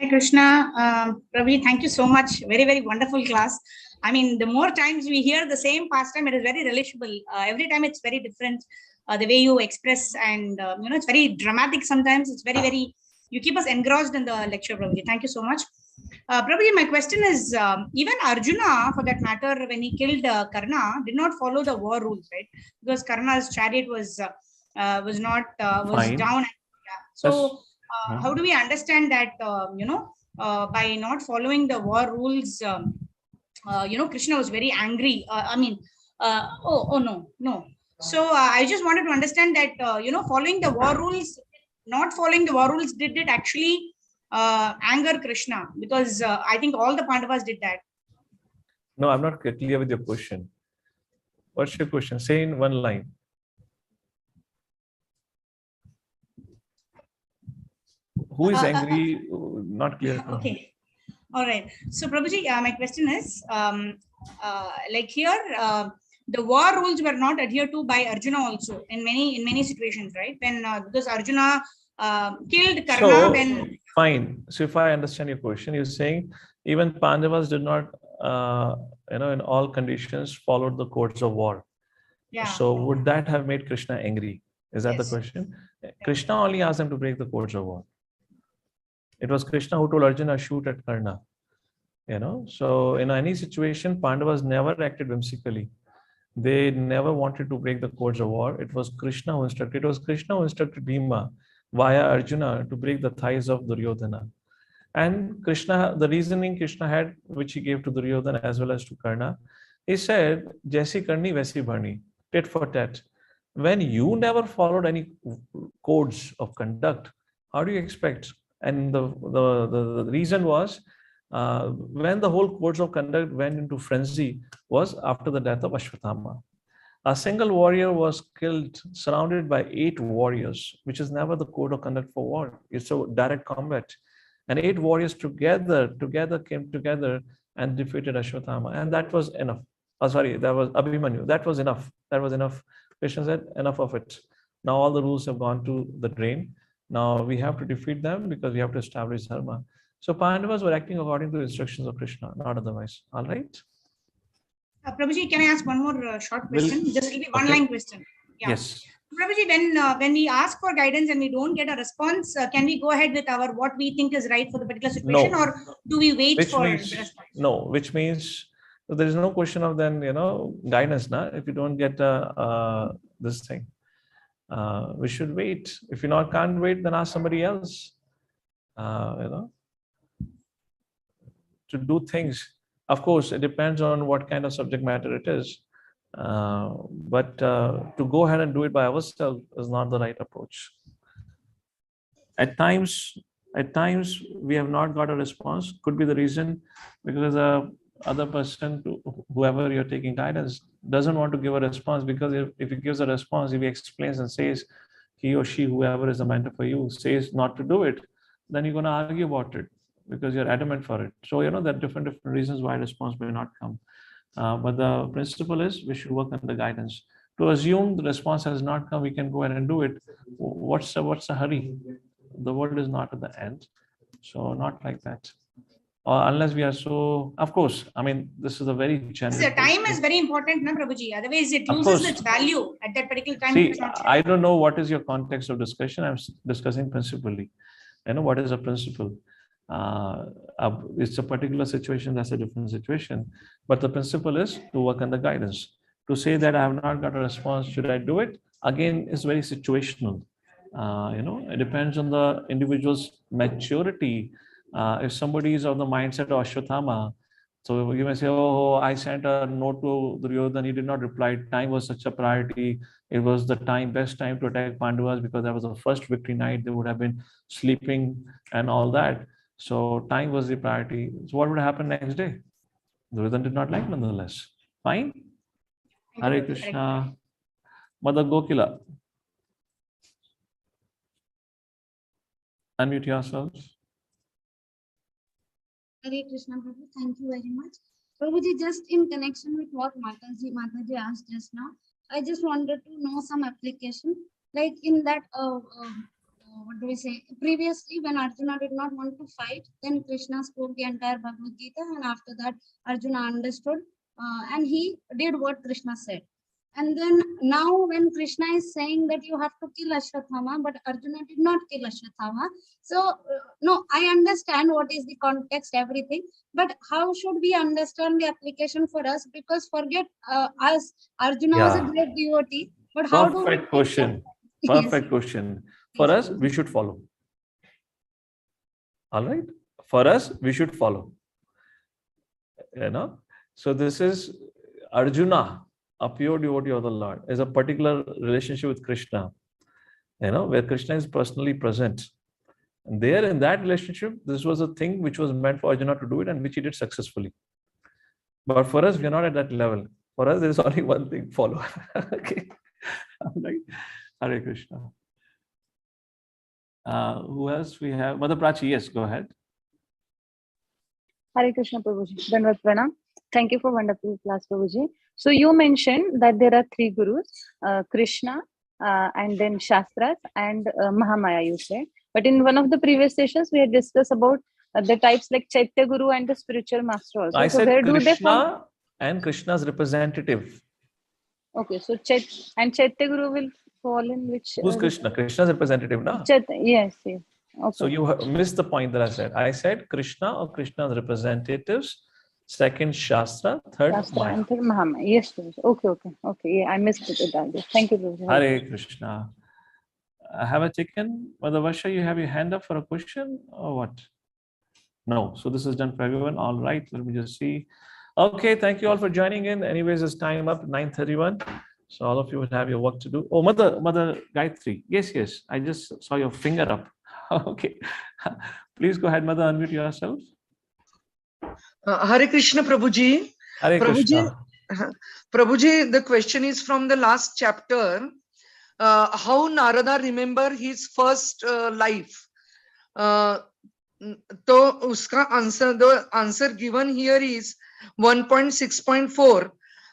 Hi Krishna, Prabhu, thank you so much. Very, very wonderful class. I mean, the more times we hear the same pastime, it is very relishable. Every time it's very different. The way you express, and it's very dramatic sometimes. It's very, very, you keep us engrossed in the lecture, Prabhuji. Thank you so much. Prabhuji, my question is, even Arjuna, for that matter, when he killed Karna, did not follow the war rules, right? Because Karna's chariot was down. Yeah. So how do we understand that, by not following the war rules, Krishna was very angry. No. So I just wanted to understand that, following the war rules, not following the war rules, did it actually anger Krishna? Because I think all the Pandavas did that. No, I'm not clear with your question. What's your question? Say in one line. Who is angry? Not clear. Okay. All right. So Prabhuji, my question is, like here, the war rules were not adhered to by Arjuna also in many situations, right? When because Arjuna killed Karna. So, when fine. So if I understand your question, you're saying even Pandavas did not, in all conditions followed the codes of war. Yeah. So would that have made Krishna angry? Is that Yes. the question? Krishna only asked them to break the codes of war. It was Krishna who told Arjuna, shoot at Karna. So in any situation, Pandavas never acted whimsically. They never wanted to break the codes of war. It was Krishna who instructed. It was Krishna who instructed Bhima via Arjuna to break the thighs of Duryodhana. And Krishna, the reasoning Krishna had, which he gave to Duryodhana as well as to Karna, he said, Jaisi karni, vaisi bharni, tit for tat. When you never followed any codes of conduct, how do you expect? And the reason was, when the whole codes of conduct went into frenzy was after the death of Ashwathama. A single warrior was killed, surrounded by 8 warriors, which is never the code of conduct for war. It's a direct combat. And 8 warriors together came together and defeated Ashwathama. And that was enough. That was Abhimanyu. That was enough. That was enough. Krishna said, enough of it. Now all the rules have gone to the drain. Now we have to defeat them because we have to establish dharma. So Pandavas were acting according to the instructions of Krishna, not otherwise. All right? Prabhuji, can I ask one more short question? Just will be one line question. Yeah. Yes. Prabhuji, when we ask for guidance and we don't get a response, can we go ahead with our what we think is right for the particular situation, or do we wait for the response? No, which means there is no question of then guidance. If you don't get this thing, we should wait. If you can't wait, then ask somebody else. To do things. Of course, it depends on what kind of subject matter it is. But to go ahead and do it by ourselves is not the right approach. At times we have not got a response. Could be the reason because the other person, whoever you're taking guidance, doesn't want to give a response, because if he gives a response, if he explains and says, he or she, whoever is the mentor for you, says not to do it, then you're going to argue about it because you're adamant for it. So, there are different reasons why response may not come. But the principle is we should work on the guidance. To assume the response has not come, we can go ahead and do it. What's the hurry? The world is not at the end. So not like that. Unless we are so, of course, this is a very general. The time is very important, na Prabhuji. Otherwise, it loses its value at that particular time. See, I don't know what is your context of discussion. I'm discussing principally. You know what is a principle? It's a particular situation, that's a different situation. But the principle is to work on the guidance. To say that I have not got a response, should I do it? Again, it's very situational. It depends on the individual's maturity. If somebody is of the mindset of Ashwathama, so you may say, oh, I sent a note to Duryodhana, he did not reply. Time was such a priority. It was the best time to attack Pandavas because that was the first victory night. They would have been sleeping and all that. So time was the priority. So what would happen next day? Duryodhana did not like nonetheless. Fine. Hare Krishna. Mother Gokila. Unmute yourselves. Hare Krishna, Prabhu. Thank you very much. Prabhuji, just in connection with what Mataji asked just now, I just wanted to know some application. Like in that, what do we say? Previously, when Arjuna did not want to fight, then Krishna spoke the entire Bhagavad Gita, and after that, Arjuna understood, and he did what Krishna said. And then now when Krishna is saying that you have to kill Ashwathama, but Arjuna did not kill Ashwathama. So, no, I understand what is the context, everything, but how should we understand the application for us? Because forget us, Arjuna was a great devotee, but how do we... Perfect question. Perfect question. For us, we should follow. All right? For us, we should follow. So this is Arjuna, a pure devotee of the Lord, is a particular relationship with Krishna, where Krishna is personally present. And there in that relationship, this was a thing which was meant for Arjuna to do it and which he did successfully. But for us, we are not at that level. For us, there is only one thing, follow. Okay. Right? Hare Krishna. Who else we have? Mother Prachi, yes, go ahead. Hare Krishna, Prabhuji. Dandavat Pranam. Thank you for wonderful class, Prabhuji. So you mentioned that there are three gurus, Krishna, and then Shastras and Mahamaya, you say. But in one of the previous sessions, we had discussed about the types like Chaitya Guru and the spiritual master also. I said where Krishna do they fall? and Krishna's representative. Okay, so Chaitya Guru will fall in which? Who's Krishna? Krishna's representative, na? Yes, yes. Okay. So you missed the point that I said. I said Krishna or Krishna's representatives, second Shastra, third Maya. And third Mahamaya. Yes, Prabhuji. Okay. Yeah, I missed it. Thank you, Prabhuji. Hare Krishna. Have I taken, Mother Vasha, you have your hand up for a question or what? No. So this is done for everyone. All right. Let me just see. Okay. Thank you all for joining in. Anyways, it's time up, 9:31. So all of you will have your work to do. Oh, Mother Gayatri. Yes. I just saw your finger up. Okay. Please go ahead, Mother. Unmute yourself. Hare Krishna, Prabhuji. Hare Krishna. Prabhuji, the question is from the last chapter. How Narada remember his first life? So the answer given here is 1.6.4.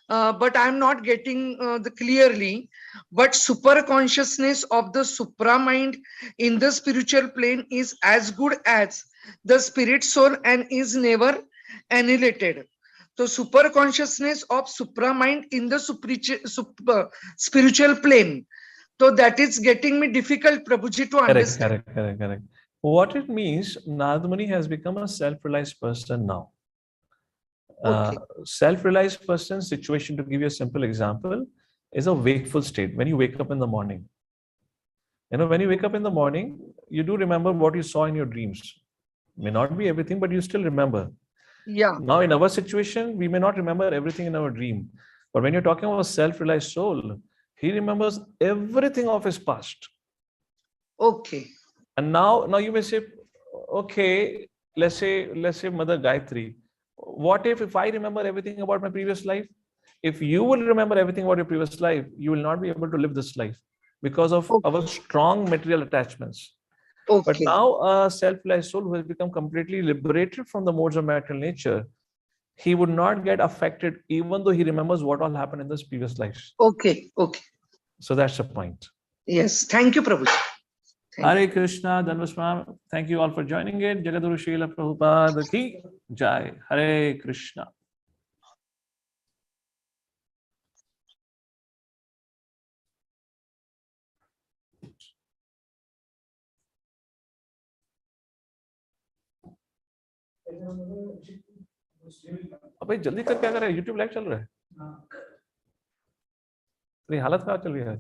But I'm not getting the clearly. But super consciousness of the supra mind in the spiritual plane is as good as the spirit soul and is never annihilated. So super consciousness of supra mind in the spiritual plane. So that is getting me difficult, Prabhuji, to understand. Correct. What it means, Narada Muni has become a self-realized person now. Okay. Self-realized person situation, to give you a simple example, is a wakeful state. When you wake up in the morning, when you wake up in the morning, you do remember what you saw in your dreams. May not be everything, but you still remember. Yeah. Now in our situation, we may not remember everything in our dream. But when you're talking about self-realized soul, he remembers everything of his past. Okay. And now you may say, okay, let's say Mother Gayatri, what if I remember everything about my previous life? If you will remember everything about your previous life, you will not be able to live this life because of our strong material attachments. Okay. But now a self-realized soul who has become completely liberated from the modes of material nature, he would not get affected even though he remembers what all happened in this previous life. Okay. So that's the point. Yes. Thank you, Prabhuji. Hare Krishna, Dhanvaswam. Thank you all for joining it. Jagadguru Srila Prabhupada ki Jai. Hare Krishna. अबे जल्दी कर, क्या कर रहा है? YouTube live चल रहा है। नहीं, हालत खराब चल रही है।